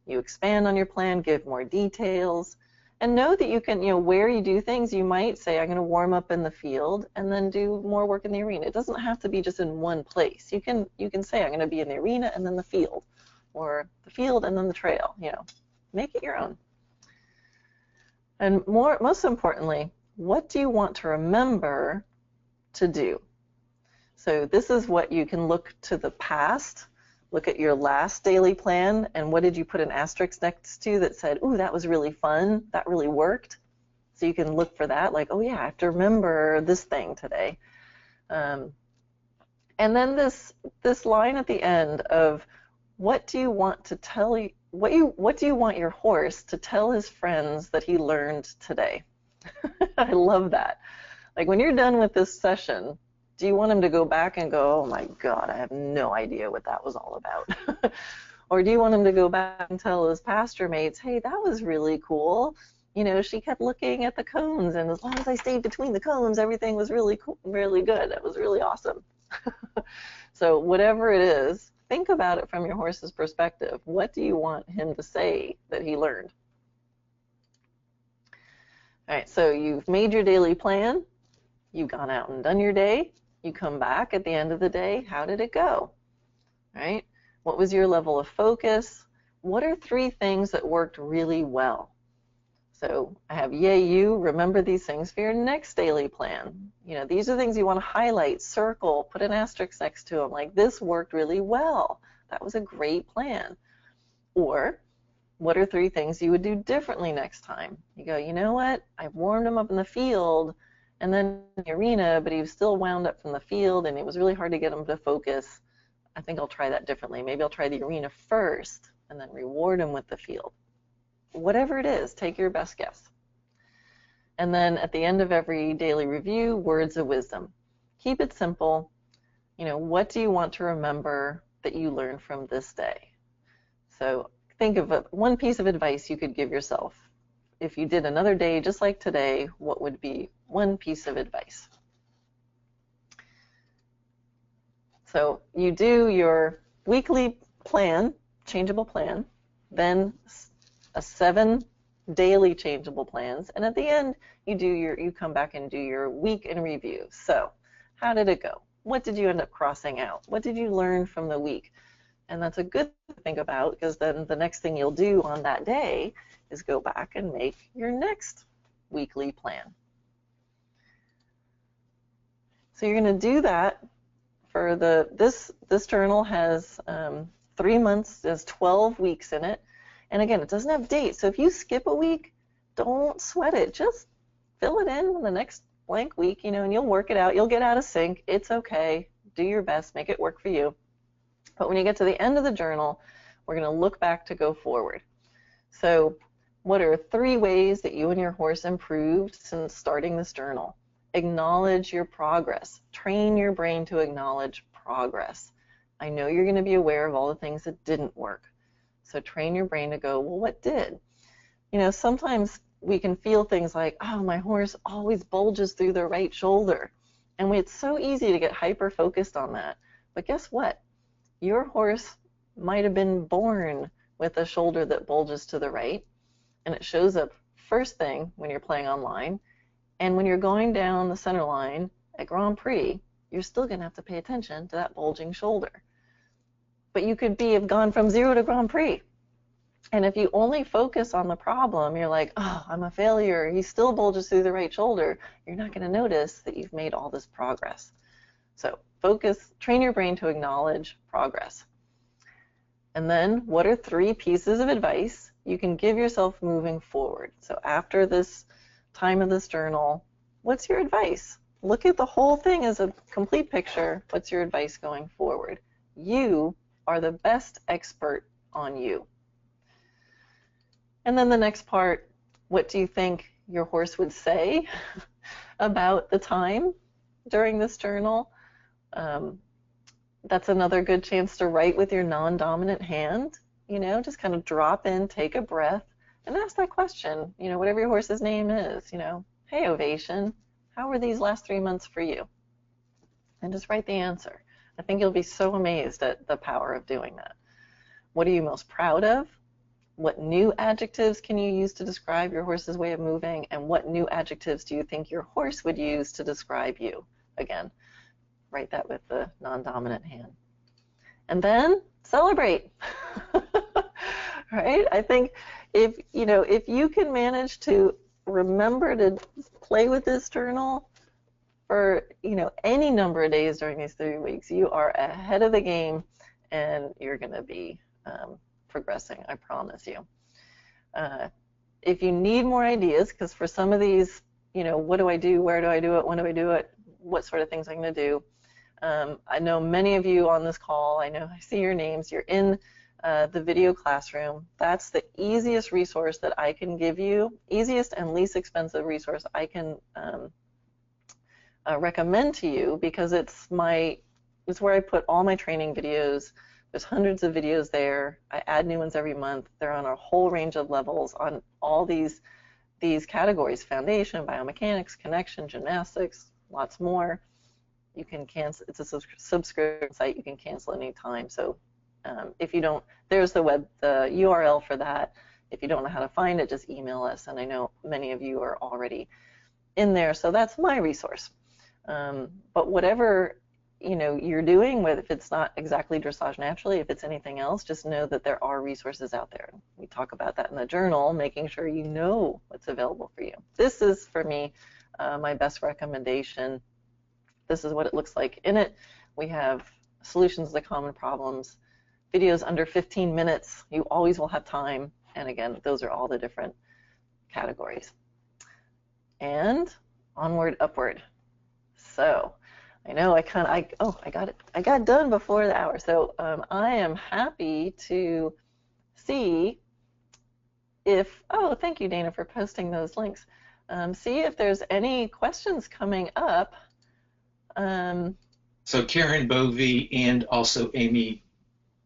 You expand on your plan, give more details, and know that you can, where you do things, you might say, I'm going to warm up in the field and then do more work in the arena. It doesn't have to be just in one place. You can say, I'm going to be in the arena and then the field, or the field and then the trail. Make it your own. And most importantly, what do you want to remember to do? So this is what you can look to the past. Look at your last daily plan, and what did you put an asterisk next to that said, ooh, that was really fun, that really worked. So you can look for that, like, oh yeah, I have to remember this thing today. And then this line at the end of, what do you want to tell you, what do you want your horse to tell his friends that he learned today? I love that. Like when you're done with this session, do you want him to go back and go, oh my God, I have no idea what that was all about? Or do you want him to go back and tell his pasture mates, hey, that was really cool. You know, she kept looking at the cones, and as long as I stayed between the cones, everything was really cool, really good. It was really awesome. So whatever it is, think about it from your horse's perspective. What do you want him to say that he learned? All right, so you've made your daily plan. You've gone out and done your day. You come back at the end of the day. How did it go? Right? What was your level of focus? What are 3 things that worked really well? So I have yay you, remember these things for your next daily plan. You know, these are things you want to highlight, circle, put an asterisk next to them, like this worked really well. That was a great plan. Or what are 3 things you would do differently next time? You go, you know what, I've warmed him up in the field and then in the arena, but he was still wound up from the field and it was really hard to get him to focus. I think I'll try that differently. Maybe I'll try the arena first and then reward him with the field. Whatever it is, take your best guess. And then at the end of every daily review, words of wisdom. Keep it simple. You know, what do you want to remember that you learned from this day? So think of one piece of advice you could give yourself. If you did another day just like today, what would be one piece of advice? So you do your weekly plan, changeable plan, then a 7 daily changeable plans, and at the end you come back and do your week in review. So how did it go? What did you end up crossing out? What did you learn from the week? And that's a good thing to think about, because then the next thing you'll do on that day is go back and make your next weekly plan. So you're going to do that for this journal has 3 months, there's 12 weeks in it. And again, it doesn't have dates. So if you skip a week, don't sweat it. Just fill it in the next blank week, you know, and you'll work it out. You'll get out of sync. It's okay. Do your best. Make it work for you. But when you get to the end of the journal, we're going to look back to go forward. So what are 3 ways that you and your horse improved since starting this journal? Acknowledge your progress. Train your brain to acknowledge progress. I know you're going to be aware of all the things that didn't work. So train your brain to go, well, what did? You know, sometimes we can feel things like, oh, my horse always bulges through the right shoulder. And it's so easy to get hyper-focused on that. But guess what? Your horse might have been born with a shoulder that bulges to the right, and it shows up first thing when you're playing online. And when you're going down the center line at Grand Prix, you're still going to have to pay attention to that bulging shoulder. But you could have gone from 0 to Grand Prix. And if you only focus on the problem, you're like, oh, I'm a failure. He still bulges through the right shoulder. You're not going to notice that you've made all this progress. So focus, train your brain to acknowledge progress. And then what are 3 pieces of advice you can give yourself moving forward? So after this time of this journal, what's your advice? Look at the whole thing as a complete picture. What's your advice going forward? You are the best expert on you. And then the next part, what do you think your horse would say about the time during this journal? That's another good chance to write with your non-dominant hand. You know, just kind of drop in, take a breath, and ask that question, you know, whatever your horse's name is, you know, hey, Ovation, how were these last 3 months for you? And just write the answer. I think you'll be so amazed at the power of doing that. What are you most proud of? What new adjectives can you use to describe your horse's way of moving? And what new adjectives do you think your horse would use to describe you? Again, write that with the non-dominant hand. And then celebrate. Right? I think if you can manage to remember to play with this journal for, you know, any number of days during these 3 weeks, you are ahead of the game and you're going to be progressing, I promise you. If you need more ideas, because for some of these, you know, what do I do, where do I do it, when do I do it, what sort of things I'm going to do. I know many of you on this call, I see your names, you're in the video classroom. That's the easiest resource that I can give you, easiest and least expensive resource I can recommend to you, because it's where I put all my training videos, There's hundreds of videos there. I add new ones every month. They're on a whole range of levels on all these categories: foundation, biomechanics, connection, gymnastics, lots more. You can cancel. It's a subscription site. You can cancel anytime. So if you don't, there's the URL for that. If you don't know how to find it, just email us. And I know many of you are already in there, so that's my resource. But whatever you're doing, whether if it's not exactly dressage naturally, if it's anything else, just know that there are resources out there. We talk about that in the journal, making sure you know what's available for you. This is, for me, my best recommendation. This is what it looks like in it. We have solutions to common problems, videos under 15 minutes. You always will have time. And again, those are all the different categories. And onward, upward. So I know I got it. I got done before the hour. So I am happy to see if, thank you, Dana, for posting those links. See if there's any questions coming up. So Karen Bovey and also Amy,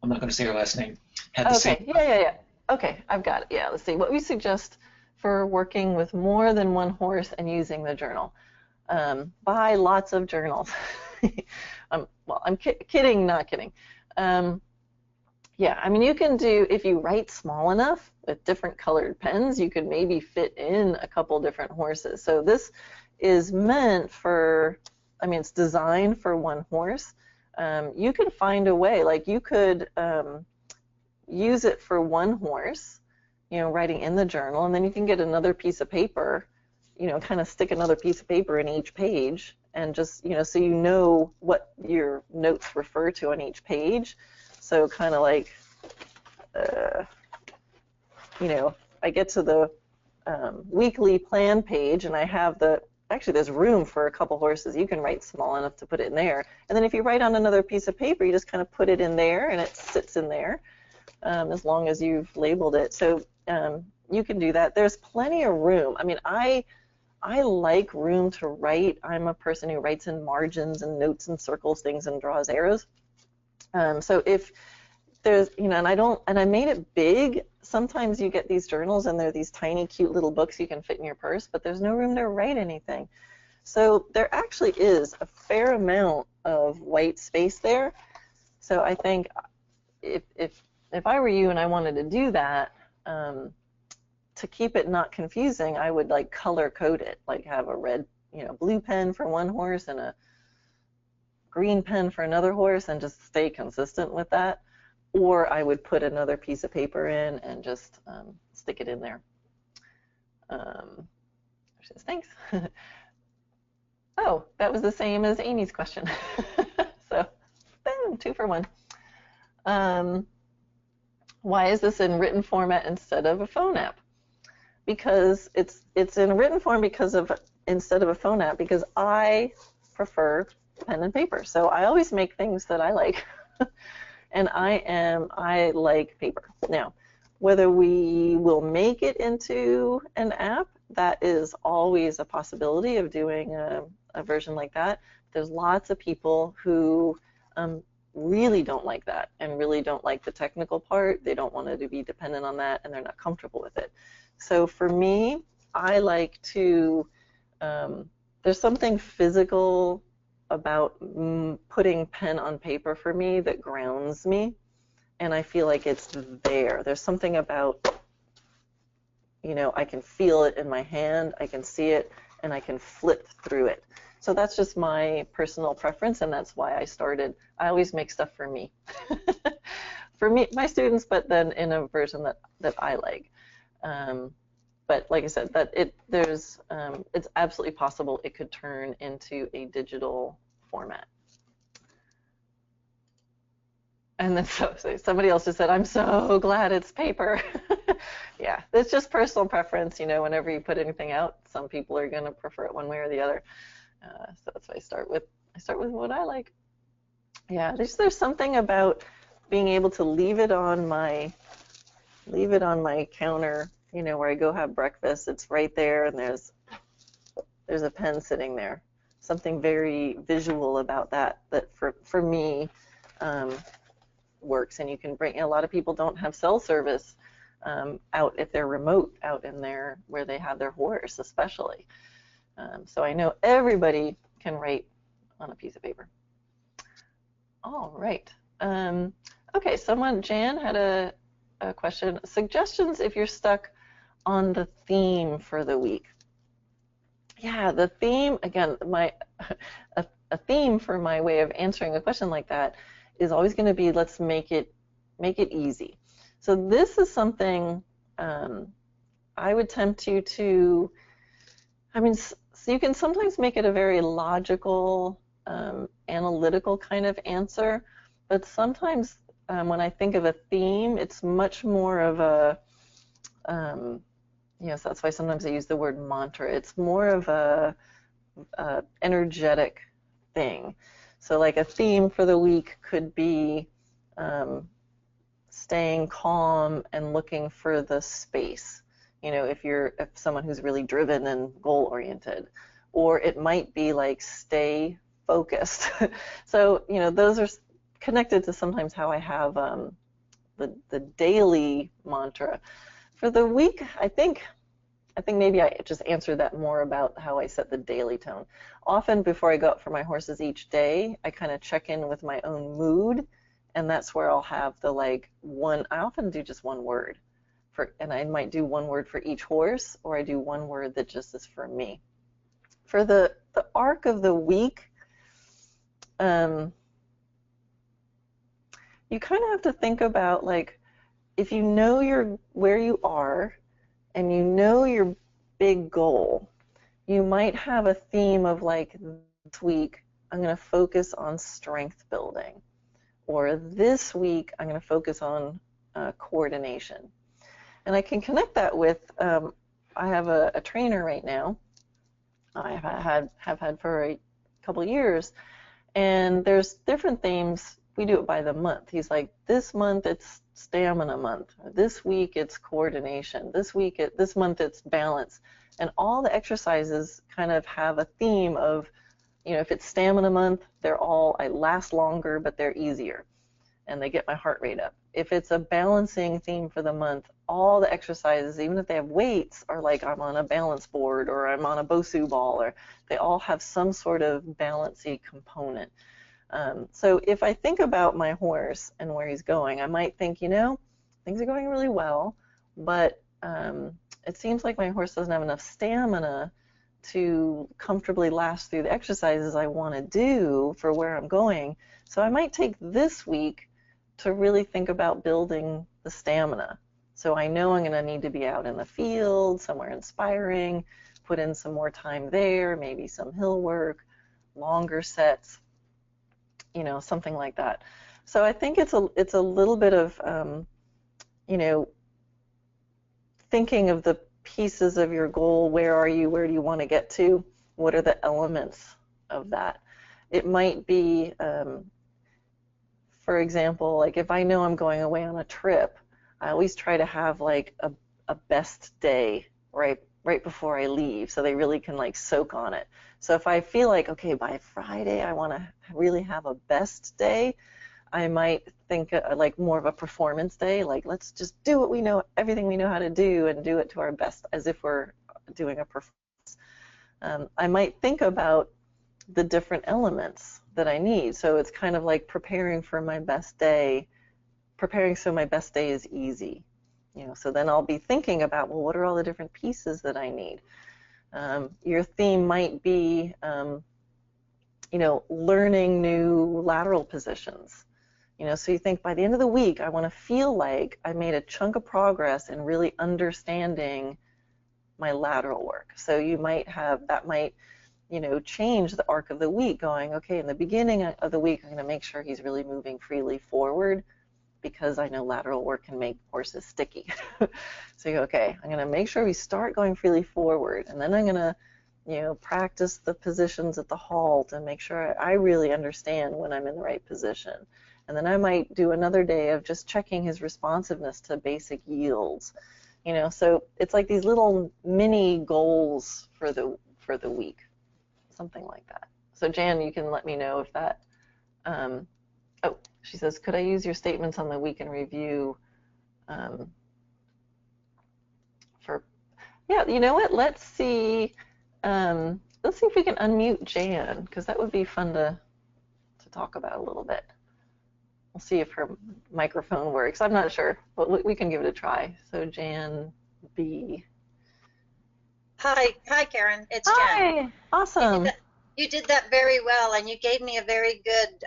I'm not going to say her last name, had the same. Yeah. Okay, I've got it. Yeah, let's see. What we suggest for working with more than one horse and using the journal. Buy lots of journals. Well, I'm kidding, not kidding. Yeah, I mean, you can do, if you write small enough with different colored pens, you could maybe fit in a couple different horses. So this is meant for, I mean, it's designed for one horse. You can find a way, like you could use it for one horse, writing in the journal, and then you can get another piece of paper, kind of stick another piece of paper in each page, and just, so you know what your notes refer to on each page. So kind of like, I get to the weekly plan page, and I have actually there's room for a couple horses. You can write small enough to put it in there. And then if you write on another piece of paper, you just kind of put it in there, and it sits in there as long as you've labeled it. So you can do that. There's plenty of room. I mean, I like room to write. I'm a person who writes in margins and notes and circles things and draws arrows. So if there's, and I made it big. Sometimes you get these journals and they're these tiny, cute little books you can fit in your purse, but there's no room to write anything. So there actually is a fair amount of white space there. So I think if I were you and I wanted to do that, to keep it not confusing, I would like color code it, like have a red, blue pen for one horse and a green pen for another horse, and just stay consistent with that. Or I would put another piece of paper in and just stick it in there. Says, thanks. Oh, that was the same as Amy's question. So, boom, 2 for 1. Why is this in written format instead of a phone app? Because it's in written form instead of a phone app, because I prefer pen and paper. So I always make things that I like. And I like paper. Now, whether we will make it into an app, that is always a possibility of doing a version like that. There's lots of people who really don't like that and really don't like the technical part. They don't want to be dependent on that, and they're not comfortable with it. So for me, I like to, there's something physical about putting pen on paper for me that grounds me, and I feel like it's there. There's something about, I can feel it in my hand, I can see it, and I can flip through it. So that's just my personal preference, and that's why I always make stuff for me. For me, my students, but then in a version that I like. But like I said, it's absolutely possible it could turn into a digital format. And then so somebody else just said, I'm so glad it's paper. Yeah, it's just personal preference. Whenever you put anything out, some people are going to prefer it one way or the other. So that's why I start with what I like. Yeah, there's something about being able to leave it on my counter, where I go have breakfast. It's right there, and there's a pen sitting there. Something very visual about that for me works, and you can bring, a lot of people don't have cell service out if they're remote out in there where they have their horse especially. So I know everybody can write on a piece of paper. All right. Okay, Jan had a question. Suggestions if you're stuck on the theme for the week. Yeah, the theme, again, a theme for my way of answering a question like that is always going to be, let's make it easy. So this is something I would tempt you to, so you can sometimes make it a very logical, analytical kind of answer, but sometimes when I think of a theme, it's much more of a, yes, that's why sometimes I use the word mantra. It's more of a energetic thing. So like a theme for the week could be staying calm and looking for the space. If someone who's really driven and goal oriented, or it might be like stay focused. So those are connected to sometimes how I have the daily mantra. For the week, I think maybe I just answered that more about how I set the daily tone. Often before I go out for my horses each day, I kind of check in with my own mood, and that's where I'll have the I often do just one word, and I might do one word for each horse, or I do one word that just is for me. For the arc of the week, you kind of have to think about, if you know where you are and you know your big goal, you might have a theme of this week I'm going to focus on strength building, or this week I'm going to focus on coordination. And I can connect that with, I have a trainer right now I have had for a couple of years, and there's different themes. We do it by the month. He's like, this month it's stamina month. This week it's coordination. This month it's balance. And all the exercises kind of have a theme of, if it's stamina month, I last longer, but they're easier, and they get my heart rate up. If it's a balancing theme for the month, all the exercises, even if they have weights, are like I'm on a balance board or I'm on a BOSU ball, or they all have some sort of balancy component. So if I think about my horse and where he's going, I might think, things are going really well, but it seems like my horse doesn't have enough stamina to comfortably last through the exercises I want to do for where I'm going. So I might take this week to really think about building the stamina. So I know I'm going to need to be out in the field, somewhere inspiring, put in some more time there, maybe some hill work, longer sets, something like that. So I think it's a little bit of, thinking of the pieces of your goal. Where are you? Where do you want to get to? What are the elements of that? It might be, for example, if I know I'm going away on a trip, I always try to have a best day right before I leave, so they really can soak on it. So if I feel okay, by Friday I want to really have a best day, I might think more of a performance day, let's just do what we know, everything we know how to do, and do it to our best, as if we're doing a performance. I might think about the different elements that I need. So it's kind of like preparing for my best day, preparing so my best day is easy. So then I'll be thinking about, well, what are all the different pieces that I need? Your theme might be, learning new lateral positions. So you think by the end of the week, I want to feel like I made a chunk of progress in really understanding my lateral work. So you might have, that might, change the arc of the week, going, okay, in the beginning of the week, I'm going to make sure he's really moving freely forward, because I know lateral work can make horses sticky. So you go, okay, I'm going to make sure we start going freely forward, and then I'm going to, practice the positions at the halt and make sure I really understand when I'm in the right position. And then I might do another day of just checking his responsiveness to basic yields. So it's like these little mini goals for the week, something like that. So Jan, you can let me know if that Oh, she says, could I use your statements on the week in review for, yeah, you know what? Let's see if we can unmute Jan, because that would be fun to talk about a little bit. We'll see if her microphone works. I'm not sure, but we can give it a try. So Jan B. Hi, Karen. It's Jen. Hi, awesome. You did that very well, and you gave me a very good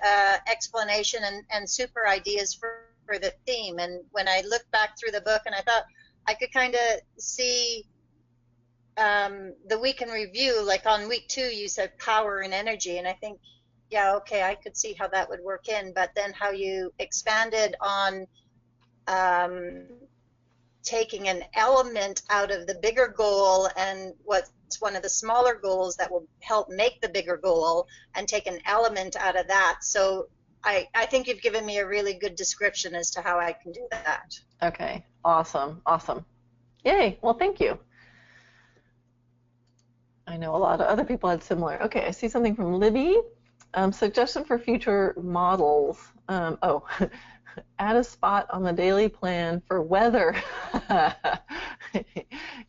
explanation and super ideas for the theme. And when I looked back through the book, and I thought I could kind of see the week in review, like on week 2, you said power and energy, and I think, yeah, okay, I could see how that would work in. But then how you expanded on taking an element out of the bigger goal and what's one of the smaller goals that will help make the bigger goal, and take an element out of that. So I think you've given me a really good description as to how I can do that. Okay, awesome, awesome. Yay, well, thank you. I know a lot of other people had similar. Okay, I see something from Libby. Suggestion for future models. Oh, add a spot on the daily plan for weather.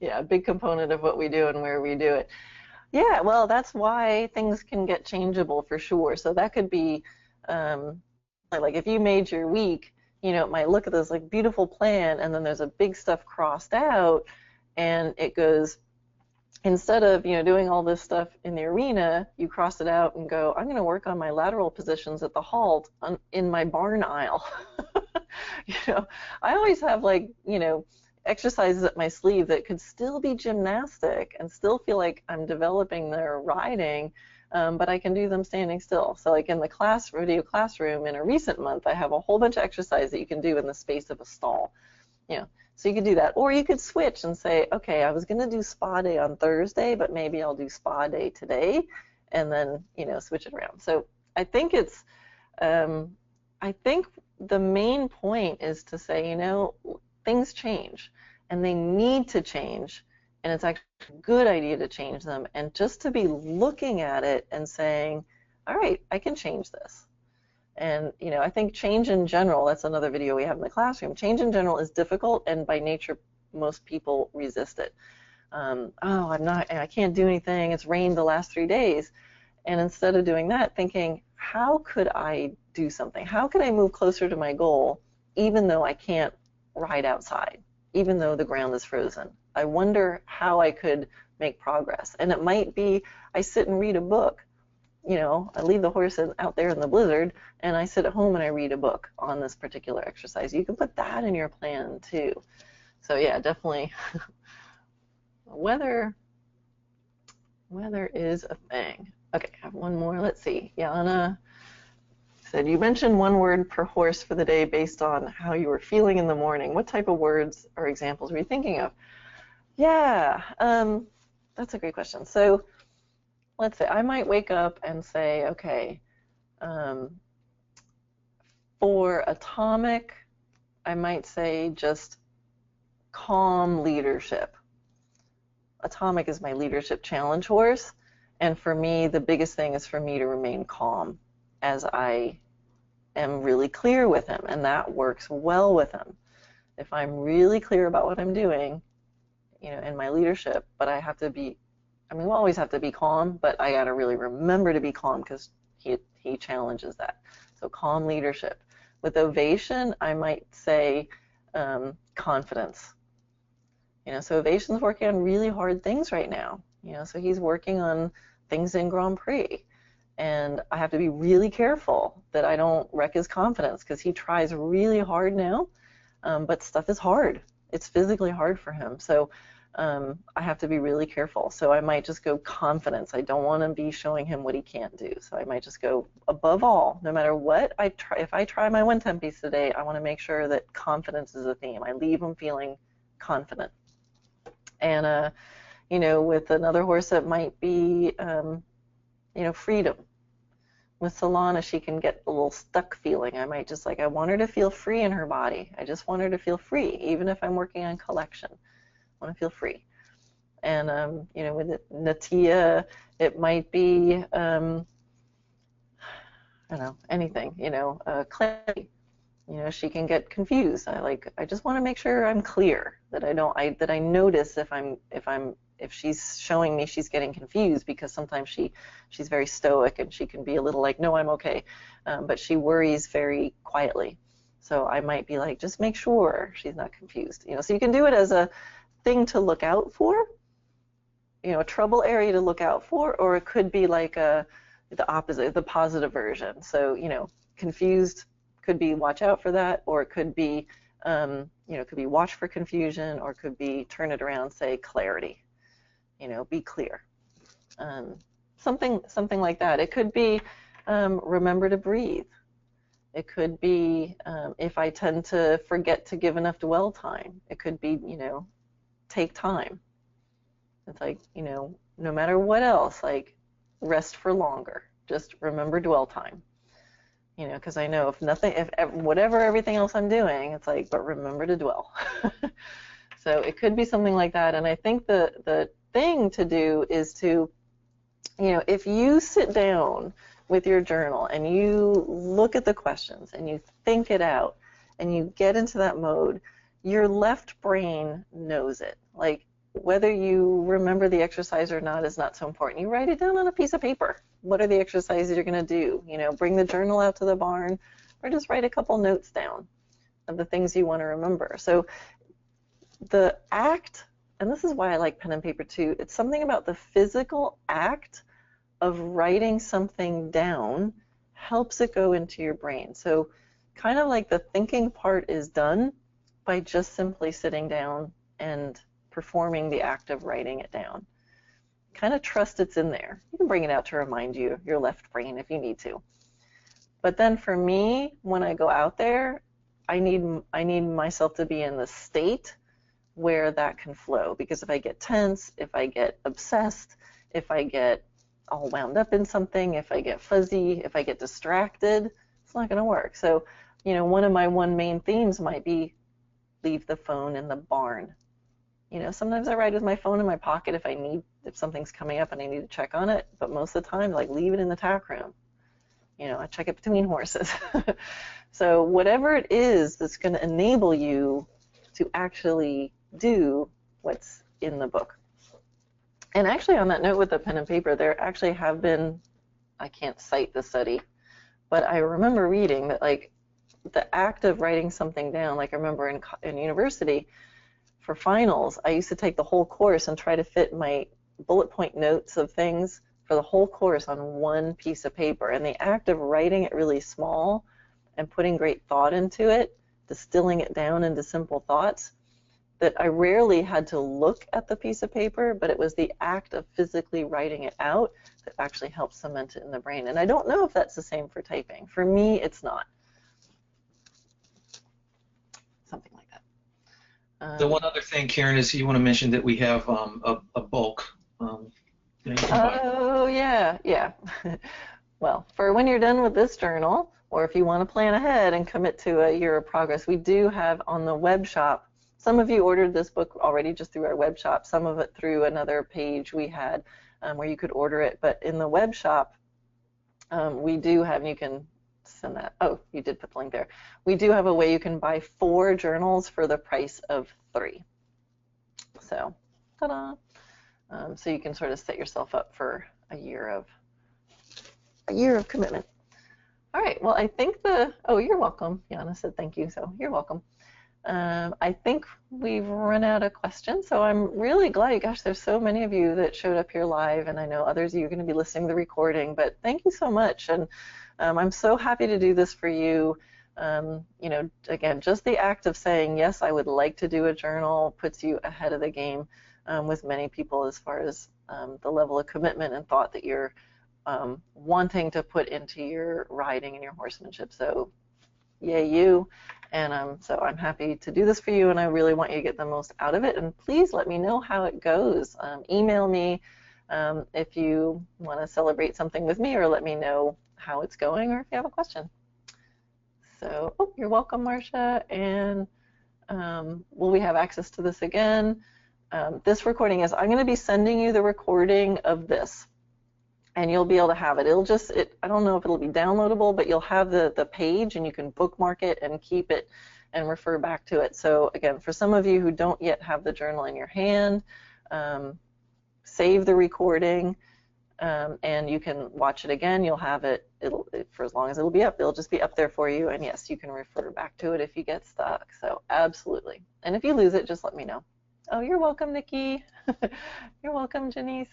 Yeah, a big component of what we do and where we do it. Yeah, well, that's why things can get changeable for sure. So that could be, like if you made your week, you know, it might look at this like beautiful plan, and then there's a big stuff crossed out, and it goes, instead of, you know, doing all this stuff in the arena, you cross it out and go, I'm going to work on my lateral positions at the halt in my barn aisle. You know, I always have, like, you know, exercises up my sleeve that could still be gymnastic and still feel like I'm developing their riding, but I can do them standing still. So like in the video classroom in a recent month, I have a whole bunch of exercises that you can do in the space of a stall. You know, so you could do that, or you could switch and say, okay, I was going to do spa day on Thursday, but maybe I'll do spa day today, and then, you know, switch it around. So I think it's, I think the main point is to say, you know, things change, and they need to change, and it's actually a good idea to change them, and just to be looking at it and saying, all right, I can change this. And, you know, I think change in general, that's another video we have in the classroom, change in general is difficult, and by nature, most people resist it. Oh, I can't do anything, it's rained the last 3 days. And instead of doing that, thinking, how could I do something? How could I move closer to my goal, even though I can't ride outside, even though the ground is frozen? I wonder how I could make progress. And it might be I sit and read a book. You know, I leave the horse out there in the blizzard, and I sit at home and I read a book on this particular exercise. You can put that in your plan too. So yeah, definitely. Weather is a thing. Okay, I have one more. Let's see. Yana said, you mentioned one word per horse for the day based on how you were feeling in the morning. What type of words or examples were you thinking of? Yeah, that's a great question. So let's say I might wake up and say, okay, for Atomic, I might say just calm leadership. Atomic is my leadership challenge horse, and for me, the biggest thing is for me to remain calm as I am really clear with him, and that works well with him. If I'm really clear about what I'm doing, you know, in my leadership, but I have to be, I mean, we'll always have to be calm, but I got to really remember to be calm because he challenges that. So calm leadership. With Ovation, I might say confidence. You know, so Ovation's working on really hard things right now. You know, so he's working on things in Grand Prix. And I have to be really careful that I don't wreck his confidence because he tries really hard now, but stuff is hard. It's physically hard for him. So I have to be really careful. So I might just go confidence. I don't want to be showing him what he can't do. So I might just go above all, no matter what I try. If I try my 110 piece today, I want to make sure that confidence is a theme. I leave him feeling confident. And, you know, with another horse, it might be, you know, freedom. With Solana, she can get a little stuck feeling. I might just like, I want her to feel free in her body. I just want her to feel free, even if I'm working on collection. I want to feel free. And, you know, with Natia, it might be, I don't know, anything, clarity. She can get confused. I just want to make sure I'm clear, that I notice if she's showing me she's getting confused, because sometimes she's very stoic and she can be a little like, no, I'm okay, but she worries very quietly. So I might be like, just make sure she's not confused. So you can do it as a thing to look out for, a trouble area to look out for, or it could be like the opposite, the positive version. So confused could be watch out for that, or it could be it could be watch for confusion, or it could be turn it around, say clarity. Be clear. Something like that. It could be remember to breathe. It could be if I tend to forget to give enough dwell time. It could be take time. It's like no matter what else, like rest for longer. Just remember dwell time. Because I know if whatever everything else I'm doing, it's like, but remember to dwell. So it could be something like that. And I think the thing to do is to, if you sit down with your journal and you look at the questions and you think it out and you get into that mode, your left brain knows it. Like, whether you remember the exercise or not is not so important. You write it down on a piece of paper. What are the exercises you're going to do? Bring the journal out to the barn, or just write a couple notes down of the things you want to remember. So the act, and this is why I like pen and paper too, it's something about the physical act of writing something down helps it go into your brain. So kind of like the thinking part is done by just simply sitting down and performing the act of writing it down. Kind of trust it's in there. You can bring it out to remind you, your left brain, if you need to. But then for me, when I go out there, I need myself to be in the state where that can flow. Because if I get tense, if I get obsessed, if I get all wound up in something, if I get fuzzy, if I get distracted, it's not going to work. So, one of my main themes might be leave the phone in the barn. Sometimes I ride with my phone in my pocket if something's coming up and I need to check on it, but most of the time, like, leave it in the tack room. I check it between horses. So whatever it is that's going to enable you to actually do what's in the book. And actually, on that note with the pen and paper, there actually have been, I can't cite the study, but I remember reading that, like, the act of writing something down, like I remember in university, for finals, I used to take the whole course and try to fit my bullet point notes of things for the whole course on one piece of paper. And the act of writing it really small and putting great thought into it, distilling it down into simple thoughts, that I rarely had to look at the piece of paper, but it was the act of physically writing it out that actually helped cement it in the brain. And I don't know if that's the same for typing. For me, it's not. Something like that. The one other thing, Karen, is you want to mention that we have a bulk. Oh, yeah. Well, for when you're done with this journal, or if you want to plan ahead and commit to a year of progress, we do have on the web shop. Some of you ordered this book already just through our web shop, some of it through another page we had where you could order it. But in the web shop, we do have, and you can send that. Oh, you did put the link there. We do have a way you can buy 4 journals for the price of 3. So, ta-da! So you can sort of set yourself up for a year of commitment. All right. Well, I think you're welcome. Yana said thank you, so you're welcome. I think we've run out of questions, so I'm really glad. Gosh, there's so many of you that showed up here live, and I know others of you are going to be listening to the recording, but thank you so much. And I'm so happy to do this for you. Again, just the act of saying, yes, I would like to do a journal puts you ahead of the game with many people as far as the level of commitment and thought that you're wanting to put into your riding and your horsemanship. So yay you. And so I'm happy to do this for you, and I really want you to get the most out of it. And please let me know how it goes. Email me if you want to celebrate something with me, or let me know how it's going, or if you have a question. So, you're welcome, Marcia. And will we have access to this again? This recording is, I'm going to be sending you the recording of this. and you'll be able to have it. It'll just, I don't know if it'll be downloadable, but you'll have the page and you can bookmark it and keep it and refer back to it. So again, for some of you who don't yet have the journal in your hand, save the recording, and you can watch it again. You'll have it, for as long as it'll be up, it'll just be up there for you. And yes, you can refer back to it if you get stuck. So absolutely. And if you lose it, just let me know. Oh, you're welcome, Nikki. You're welcome, Janice.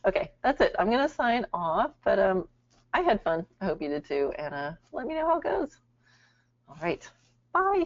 Okay, that's it. I'm going to sign off, but I had fun. I hope you did too. And let me know how it goes. All right. Bye.